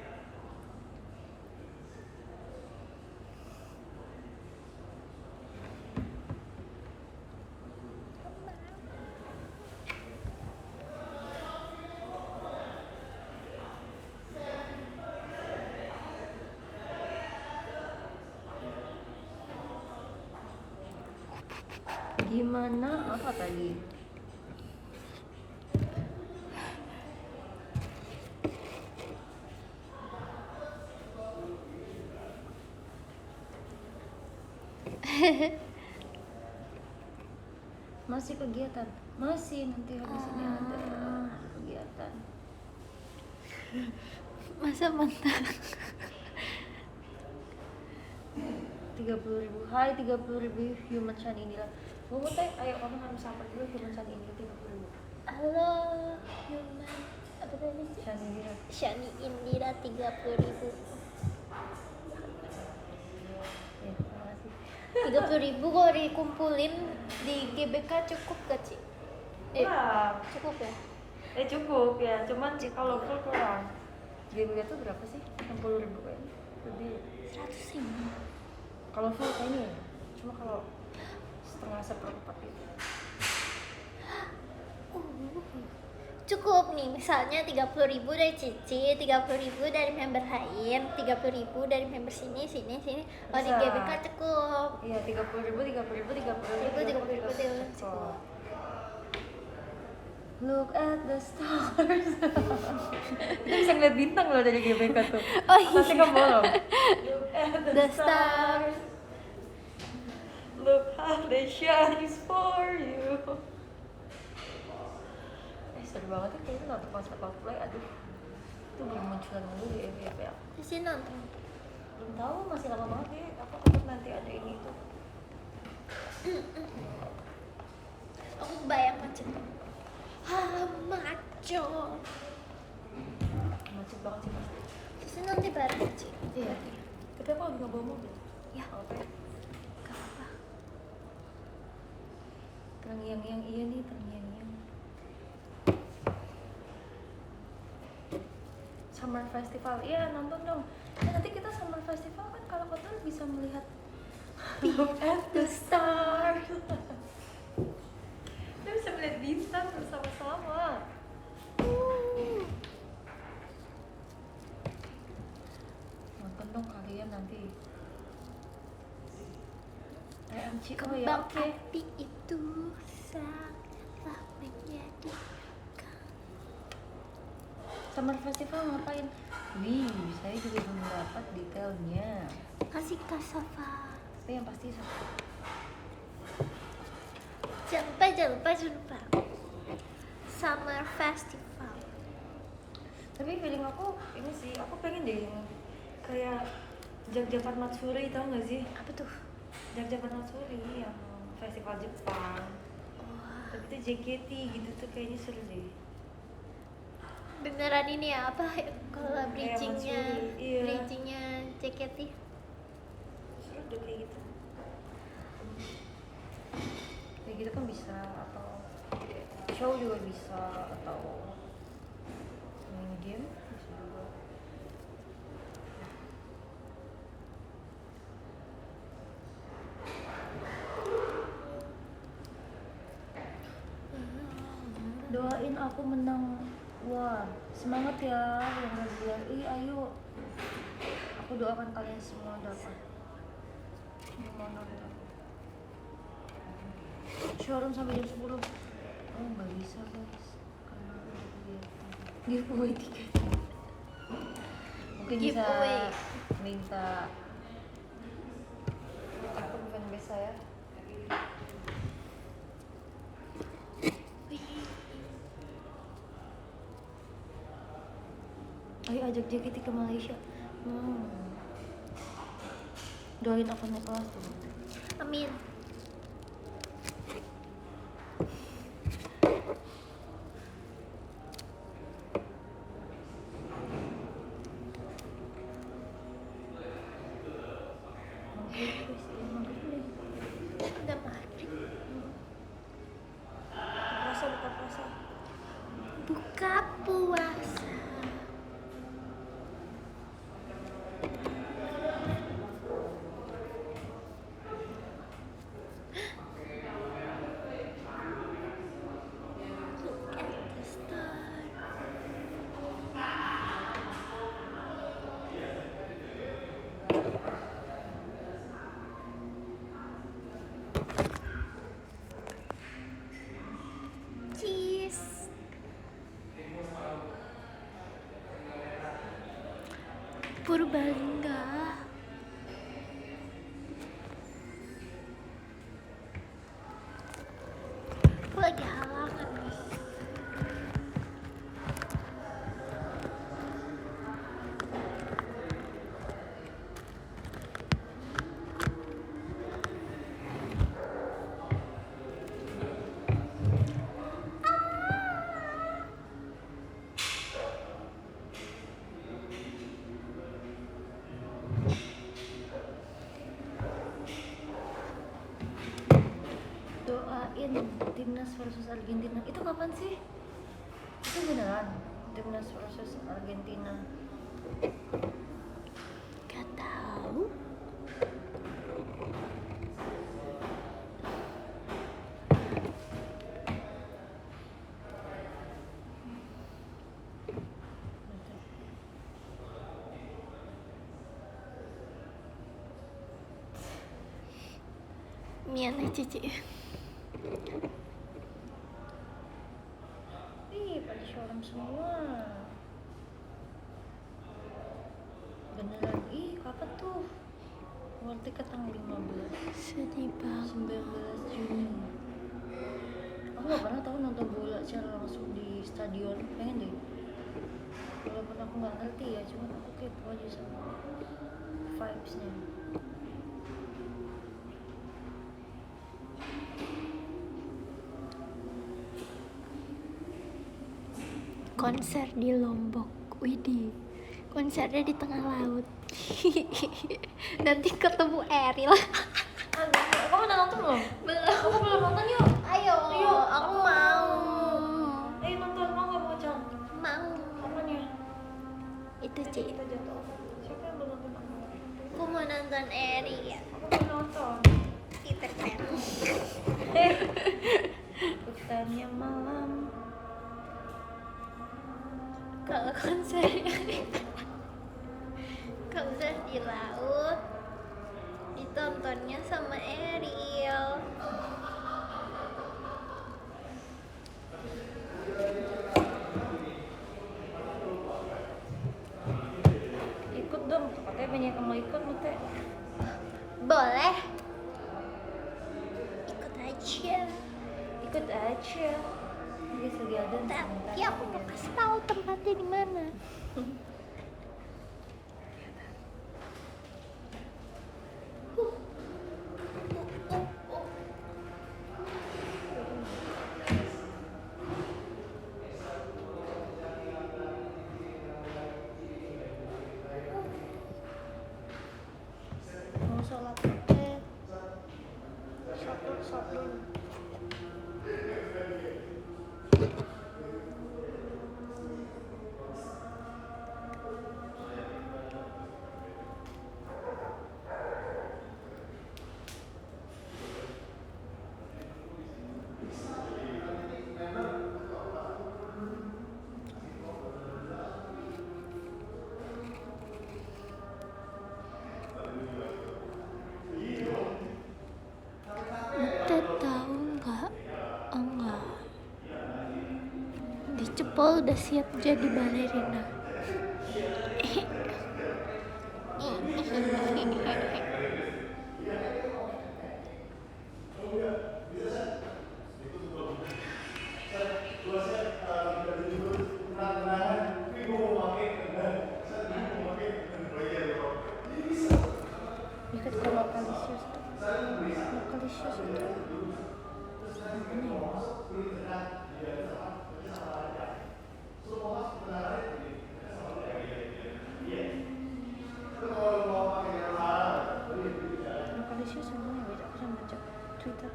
Gimana apa tadi? Masih kegiatan? Masih, nanti habis ini ada kegiatan. Masa mentah. 30.000. Hai 30.000 Human Shani Indira. Mau teh, ayo kamu harus sampai dulu Human Shani Indira 30.000. Halo, Human. Apa tadi? Shani Indira. Shani Indira 30.000. Ya, terima kasih. 30.000 kalau dikumpulin di GBK cukup gak Ci? Kurang. Cukup ya? Cukup ya, cuman kalau full kurang. GBK tuh berapa sih? 60.000 kayaknya. Lebih. 100.000. Kalau full kayaknya ya. Cuma kalau setengah seperempat gitu. Cukup nih, misalnya 30.000 dari Cici, 30.000 dari member lain, 30.000 dari member sini. Kalau di Bisa. GBK cukup. Iya, 30.000 cukup. Look at the stars. Kita bisa ngeliat bintang loh dari GBK tuh. Oh iya. Pasti kamu bolong. Look at The stars. Look how they shine for you. Seru banget tuh kayaknya nonton konser Coldplay. Aduh, itu belum munculan dulu di FYP aku. Cici nonton. Belum tahu, masih lama banget ya. Aku takut nanti ada ini itu. Aku bayang macet. Maco. Macet banget sih pasti. Cici nanti bareng Ci. Iya. Tapi aku lagi nggak bawa mobil. Ya, Oke. gak apa. Terngiang-ngiang iya nih, terngiang-ngiang. Summer Festival, iya nonton dong. Nanti kita Summer Festival kan kalau kotor bisa melihat Look at the stars. Kita bisa melihat bintang bersama-sama. Nonton dong kalian nanti. AMC, oh ya Kembang oke. api itu sangatlah menyedihkan. Summer Festival ngapain? Wih, saya juga belum dapat detailnya. Kasih Kak Safa. Tapi yang pasti Jangan lupa. Summer Festival. tapi feeling aku ini sih, aku pengen deh yang kayak Jak Matsuri, tau gak sih? Apa tuh? Jak Matsuri yang festival Jepang. Tapi itu JKT gitu tuh kayaknya seru deh. Beneran ini ya apa kalau bridgingnya Matsuri, iya. bridgingnya JKT. Seru deh kayak gitu. Kayak gitu kan bisa, atau show juga bisa, atau main game bisa juga. Doain aku menang. Wah, semangat ya yang reguler. Ayo. Aku doakan kalian semua dapat. Gimana dong? Showroom sampai jam 10. Oh, nggak bisa guys, karena ada kegiatan giveaway tiket. Mungkin Giveaway. bisa minta. Aku bukan biasa ya. Ayo ajak JKT ke Malaysia. Doain aku naik kelas tuh. Amin. Purbalingga. Aku lagi halangan guys. Doain timnas versus Argentina. Itu kapan sih? Itu beneran timnas versus Argentina. Gak tahu. Miana Cici. Ih, pada showroom semua. Beneran. Ih, kapan tuh? World Ticket tanggal 15, Sedih banget. 19 Juni. Aku gak pernah tahu nonton bola secara langsung di stadion. Pengen deh. Walaupun aku gak ngerti ya, cuman aku kepo aja sama vibes-nya. Konser di Lombok. Widih. Konsernya di tengah laut. Nanti ketemu Eril. Kamu udah nonton belum? Belum. Aku belum nonton yuk. Ayo, Ayo, aku mau. Ayo nonton, mau gak mau Cang? Mau. Kapan ya? Itu Ci. Kita jatuh. Siapa yang belum nonton aku? Aku mau nonton Eril. Aku belum nonton. Peter Pan. Hutannya malam. Kalau konsernya konser di laut ditontonnya sama Eril. Ikut dong, katanya banyak yang mau ikut Mute. Boleh. Ikut aja. Ikut aja. Guys, lagi ada Tapi aku mau kasih tahu tempatnya di mana. mau sholat pakai satu. Kita tahu nggak? Enggak. Dicepol udah siap jadi balerina. Ikut ke lokalisius tuh. Lokalisius itu lokalisius yang mana ya? Aku sama baca Twitter.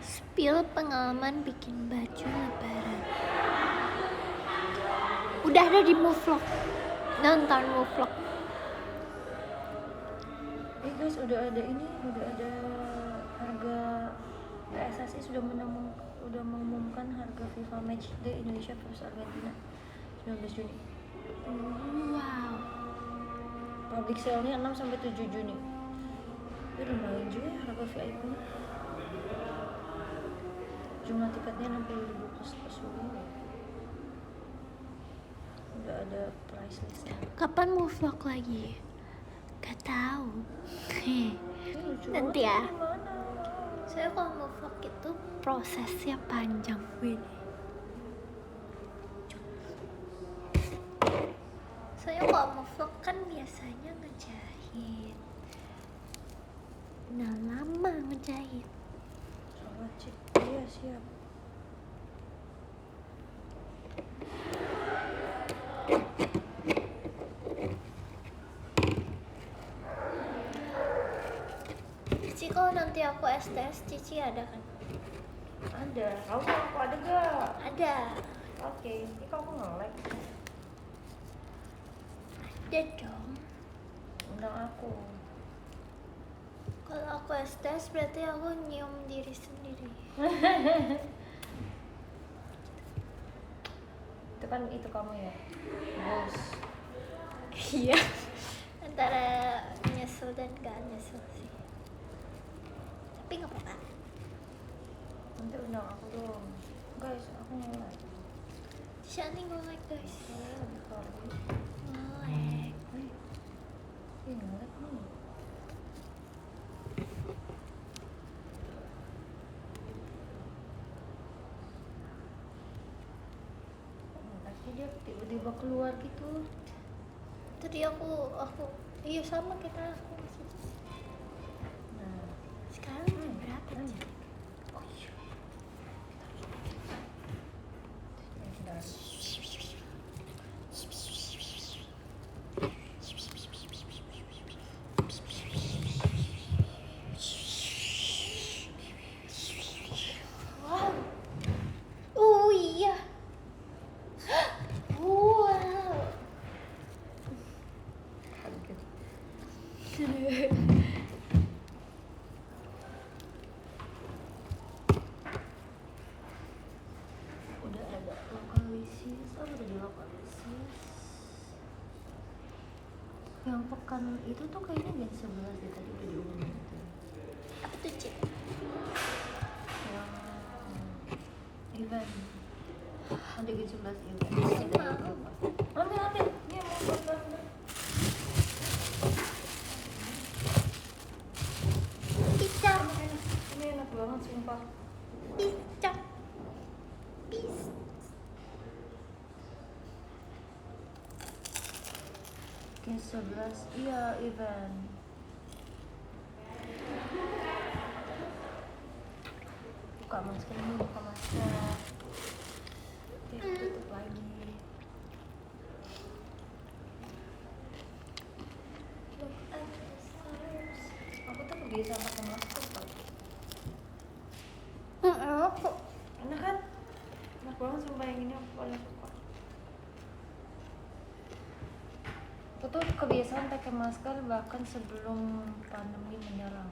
Spill pengalaman bikin baju lebaran. Udah ada di Movlog. Nonton Movlog. Guys, udah ada harga PSSI sudah mengumumkan harga FIFA Matchday Indonesia versus Argentina 19 Juni. Wow. Public sale-nya 6 sampai 7 Juni. Itu lumayan juga ya harga VIP-nya. Jumlah tiketnya 60.000 plus dulu. ada price listnya. Kapan mau vlog lagi? Gak tahu. Nanti ya. Saya kalau mau vlog itu prosesnya panjang, wih. Saya kalau mau vlog kan biasanya ngejahit. Nah, lama ngejahit. Salah cik. Iya siap. Cici, kalau nanti aku STS, Cici ada kan? Ada. Kamu sama aku ada gak? Ada. Oke. Ini kamu nge-like. Ada dong. Undang aku. Kalau aku STS berarti aku nyium diri sendiri. Itu kan itu kamu ya. Bos. Iya. Antara nyesel dan gak nyesel sih. Tapi nggak apa-apa. Nanti undang aku dong. Guys, aku nge-like. Shani nge-like guys. Saya lebih kali. Nge-like. Ih, nge-like nih. Nge-like dia tiba-tiba keluar gitu. Tadi aku iya sama kita aku masih. Nah, Sekarang jam berapa sih? Oh iya. dan Wow. Oh iya. Wow. kaget. Udah ada lokalisis, apa tadi lokalisis? Yang pekan itu tuh kayaknya jam 11 deh, tadi udah diumumin itu. Apa tuh, Cik? Yang event ada jam 11 event. Masih Ada mau. apa? Ambil, ini mau gambar. Pisang. Ini enak banget sumpah. Pisang. Pis. Jam 11, iya event. Buka masker dulu, buka masker. Oke, tutup lagi. Look at the stars. Aku tuh kebiasaan pakai masker Pak. Aku. Enak kan? Enak banget sumpah, yang ini aku paling suka. Aku tuh kebiasaan pakai masker bahkan sebelum pandemi menyerang.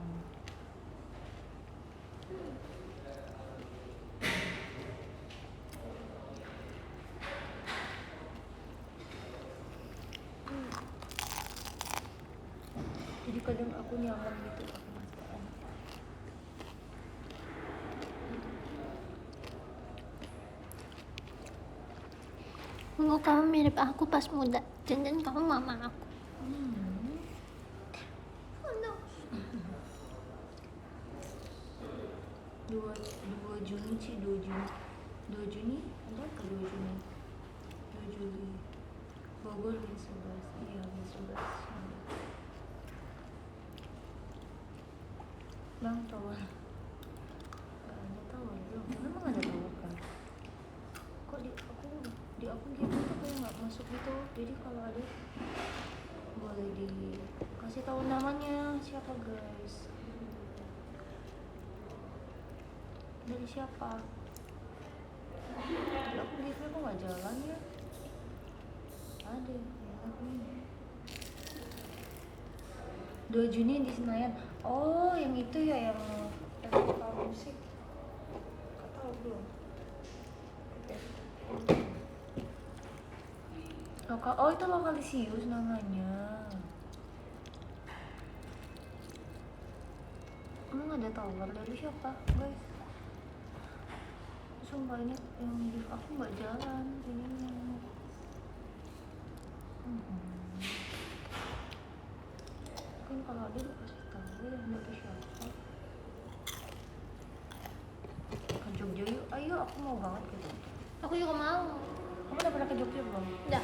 Jadi kadang aku nyaman gitu pakai masker. Dulu kamu mirip aku pas muda. Jangan kamu mama aku. Oh no. 2 Juni sih, 2 Juni ada ke 2 Juni 2 Juli Bogor jam 11, iya jam 11 Bang tower gak ada tower belum, memang ada tower kan kok di aku gitu tuh kayak gak masuk gitu, jadi kalau ada boleh dikasih tahu namanya siapa guys, dari siapa. Di aku gitu kok nggak jalan ya, ada ya aku ini 2 Juni di Senayan. Oh yang itu ya, yang festival musik, nggak tahu belum. Oh itu Lokalisius namanya. Emang ada tower dari siapa guys? Sumpah ini yang di aku nggak jalan ininya. ada lu kasih tahu yang mau siapa. Ke Jogja yuk, ayo aku mau banget ke Jogja. Aku juga mau. Kamu udah pernah ke Jogja belum? Udah.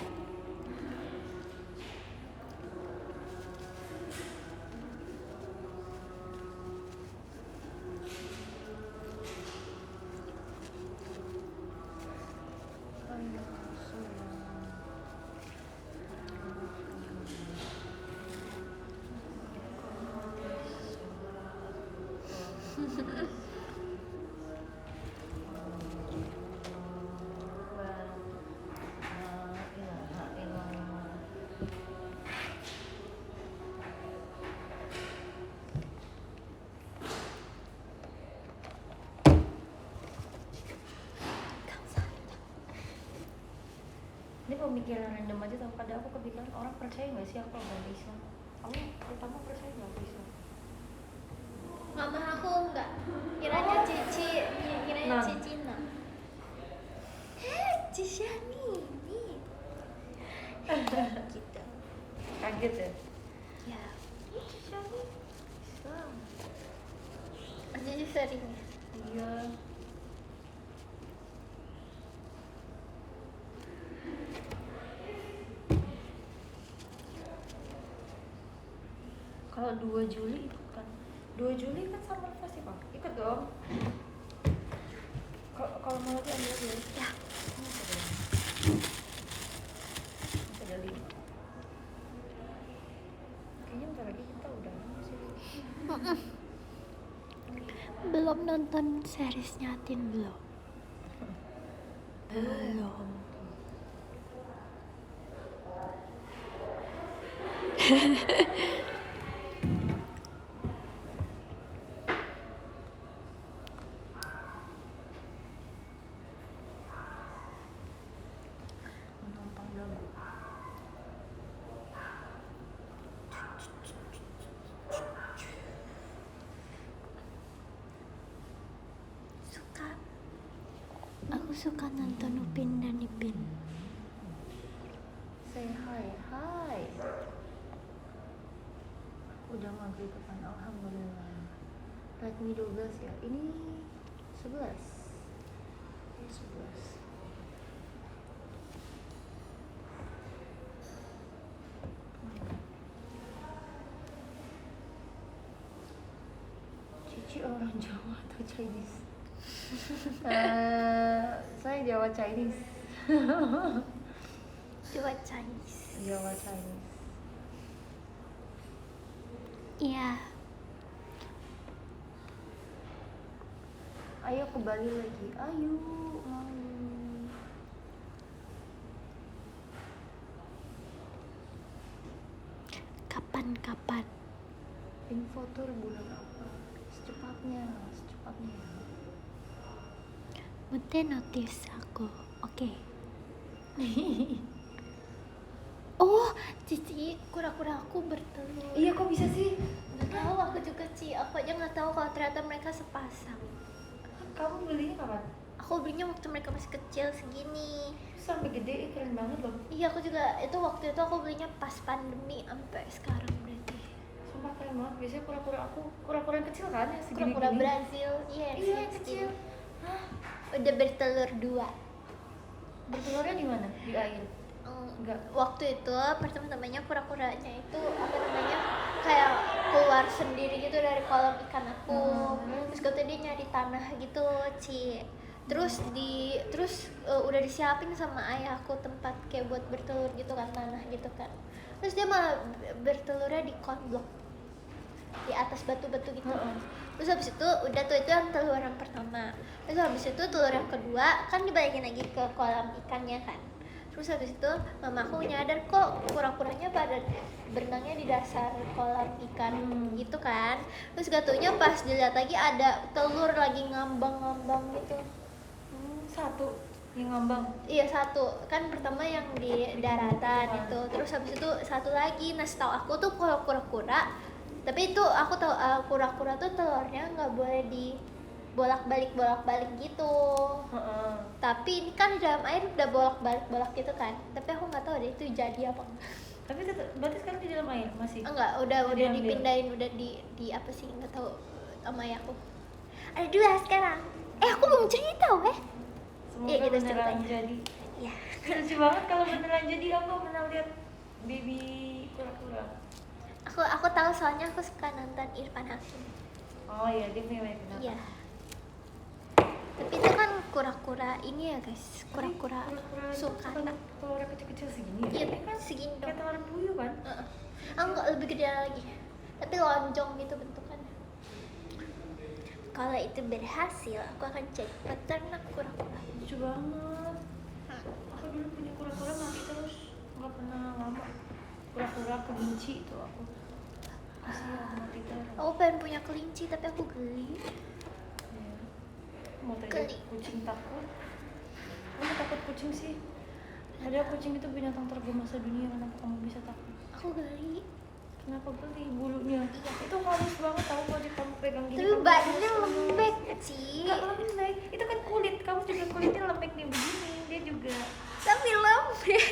Ini pemikiran random aja, tau kadang aku kepikiran orang percaya nggak sih aku agama Islam? Kamu pertama percaya nggak aku Islam? Mama aku enggak. Kiranya Cici, kiranya Nah. Cici nah. Cishani ini. Gitu. Kaget ya? Ya. Cici Islam. Cici sering ya. Iya. Kalau 2 Juli ikut kan? 2 Juli kan Summer Festival. Ikut dong. Kalau mau tuh ambil aja. Ya. Masih ada 5. Kayaknya bentar lagi kita udah sih. Belum nonton seriesnya Tin belum? Belum. Menumpang lagu. Suka. Aku suka nonton Upin dan Ipin. Say hi. Udah maghrib kan, alhamdulillah. Redmi 12 ya. Ini 11. Ini 11. Cici orang Jawa atau Chinese? Saya Jawa Chinese. Jawa Chinese. Jawa Chinese. Iya. Ayo ke Bali lagi. Ayo, mau. Kapan-kapan. Info tour bulan apa? Secepatnya. Mute notice aku. Oke. Oh, Cici, kura-kura aku bertelur. Iya, kok bisa sih? Nggak tahu, aku juga Ci. Aku aja nggak tahu kalau ternyata mereka sepasang. Kamu belinya kapan? Aku belinya waktu mereka masih kecil segini. Sampai gede, keren banget loh. Iya, aku juga. Itu waktu itu aku belinya pas pandemi sampai sekarang berarti. Sumpah keren banget. Biasanya kura-kura yang kecil kan, yang segini. Kura-kura Brazil. Iya, Iya, yang kecil. segini. Hah? Udah bertelur 2. Bertelurnya di mana? Di air. Enggak. Waktu itu pertama-tamanya kura-kuranya itu apa namanya kayak keluar sendiri gitu dari kolam ikan aku. Terus katanya dia nyari tanah gitu, Ci. Terus udah disiapin sama ayahku tempat kayak buat bertelur gitu kan, tanah gitu kan. Terus dia malah bertelurnya di konblok di atas batu-batu gitu. Terus habis itu udah tuh, itu yang telur yang pertama. Terus habis itu telur yang kedua kan dibalikin lagi ke kolam ikannya kan. Terus habis itu mamaku nyadar kok kura-kuranya pada berenangnya di dasar kolam ikan gitu kan. Terus gatunya pas dilihat lagi ada telur lagi ngambang-ngambang gitu. Satu yang ngambang. Iya, satu. Kan pertama yang di daratan itu. Terus habis itu satu lagi. Nah, setahu aku tuh kalau kura-kura, tapi itu aku tahu kura-kura tuh telurnya nggak boleh di bolak-balik gitu. Tapi ini kan di dalam air udah bolak-balik gitu kan. Tapi aku nggak tahu deh itu jadi apa enggak. Tapi tetap, berarti sekarang di dalam air masih? Enggak, udah diambil. dipindahin, udah di apa sih, nggak tahu sama ayahku. Ada 2 sekarang. Aku belum cerita weh. Semoga Iya, gitu beneran ceritanya. jadi. Iya. Lucu banget kalau beneran jadi. Aku pernah lihat baby kura-kura. Aku tahu soalnya aku suka nonton Irfan Hakim. Oh iya, dia punya banyak binatang. Iya. Tapi itu kan kura-kura ini ya guys, kura-kura sulcata. Kura kecil-kecil segini. Iya, Tapi kan segini dong. kayak tawaran puyuh kan? Enggak, lebih gede lagi. Tapi lonjong gitu bentukannya. Kalau itu berhasil, aku akan jadi peternak kura-kura. Lucu banget. Aku dulu punya kura-kura mati terus, nggak pernah lama. Kura-kura kelinci itu aku. Kasihan mati terus. Aku pengen punya kelinci tapi aku geli. Iya. Mau tanya Geli. kucing takut. Kamu takut kucing sih? Padahal kucing itu binatang tergemas sedunia. Kenapa kamu bisa takut? Aku geli. Kenapa geli bulunya? Itu halus banget tahu kalau kamu pegang gini. Tapi kamu badannya halus banget. lembek sih. Nggak lembek, itu kan kulit. Kamu juga kulitnya lembek nih begini. Dia juga. Tapi lembek.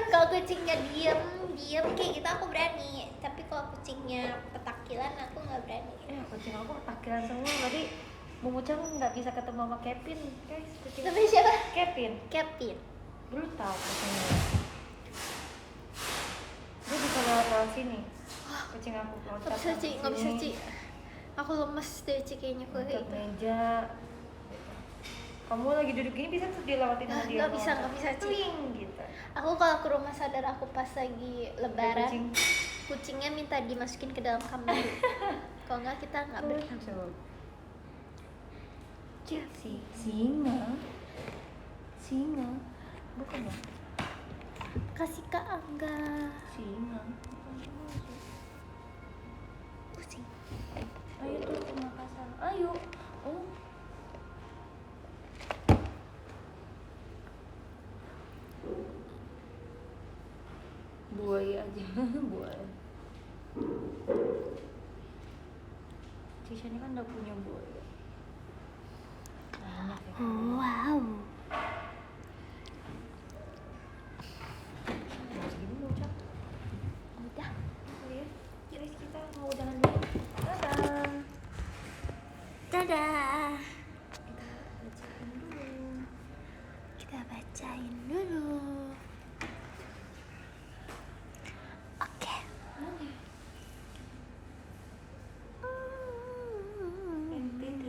Kalau kucingnya diem kayak gitu aku berani. Tapi kalau kucingnya petakilan aku nggak berani. Kucing aku takilan semua. Tadi Momo-chan nggak bisa ketemu sama Kevin, guys. Kucing Tapi siapa? Kevin. Kevin. Brutal kucingnya. Dia bisa lewat sini. Kucing aku loncat. Nggak bisa Ci. Aku lemes deh Ci kayaknya aku kayak Loncat gitu. meja. Kamu lagi duduk gini bisa tuh dilewatin sama dia. Nggak bisa Ci. Twing gitu. Aku kalau ke rumah saudara aku pas lagi lebaran, Kucing. kucingnya minta dimasukin ke dalam kamar. Kalau nggak kita nggak berenang. Singa. Bukan ya? Kasih Kak Angga. Singa. Kucing. Ayo tuh ke Makassar. Ayo. Oh. Buaya aja. Buaya. Cisha ini kan udah punya buaya. Banyak ya. Wow. Segini mau Cak? Udah. Ya. Guys, kita mau udahan dulu. Dadah. Dadah. Kita bacain dulu. Kita bacain dulu. Oke. NTT.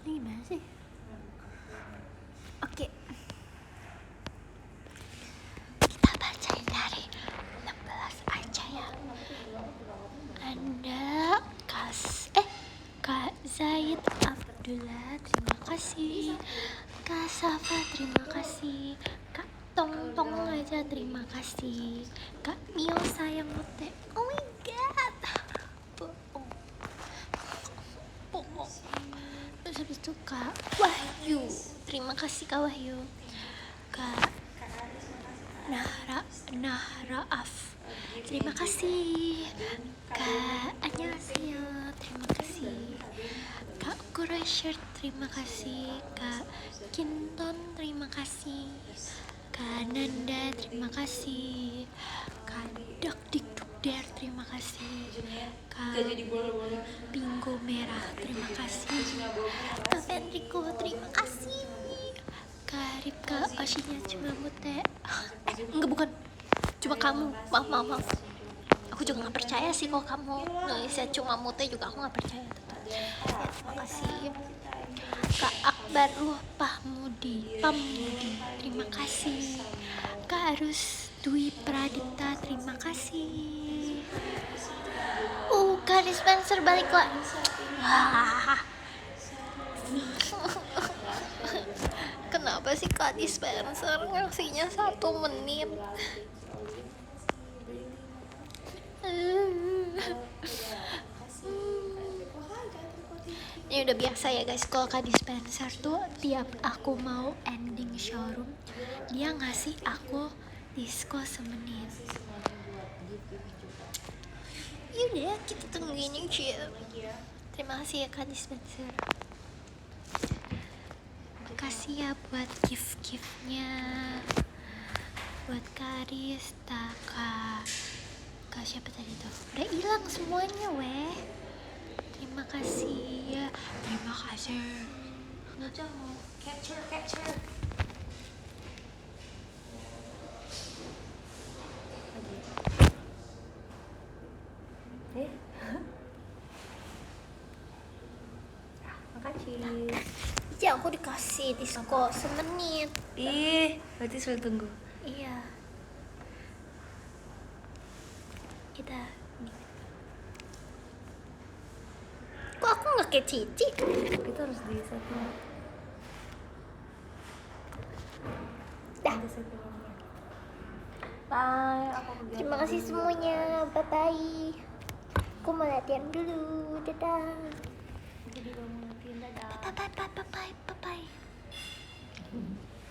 Ini gimana sih? Oke. Kita bacain dari 16 aja ya. Anda Kak Zaid Abdullah, terima kasih. Kak Safa, terima kasih. Kak Tong aja, terima kasih. Kak Mio sayang mote. Oh my god. Bohong. Terus habis itu Kak Wahyu, terima kasih Kak Wahyu. Kak Nahraaf, terima kasih. Kak Annyeonghaseyo, terima kasih. Kak Quraisher, terima kasih. Kak Kinton, terima kasih. Kak Nanda, terima kasih. Kak Dakdikdukder, terima kasih. Kak Bingo Merah, terima kasih. Kak Enrico, terima kasih. Kak Ripka, Oshinya cuma mute. Enggak, bukan. Cuma kamu. Maaf. Aku juga nggak percaya sih kalau kamu nulisnya cuma mute juga aku nggak percaya. Ya, terima kasih. Kak Akbar Pamudi, terima kasih. Kak Arus Dwi Pradipta, terima kasih. Kak Dispenser balik lagi. Kenapa sih Kak Dispenser ngasihnya 1 menit? Ini udah biasa ya guys, kalau Kak Dispenser tuh tiap aku mau ending showroom dia ngasih aku diskon semenit. Yaudah kita tungguin aja. Terima kasih ya Kak Dispenser. makasih ya buat gift-giftnya. Buat Kak Arista, Kak siapa tadi tuh? Udah hilang semuanya weh. Terima kasih ya. Terima kasih. Ngaca mau capture. Makasih. Ya aku dikasih diskon semenit. Ih, berarti suruh tunggu. Iya. Kita. Kok aku nggak kayak Cici? Kita harus di setting. Dah. Ada settingannya. Bye. Aku pergi. Terima kasih semuanya. Bye bye. Aku mau latihan dulu. Dadah. Aku juga mau latihan, dadah. Bye bye bye bye bye bye.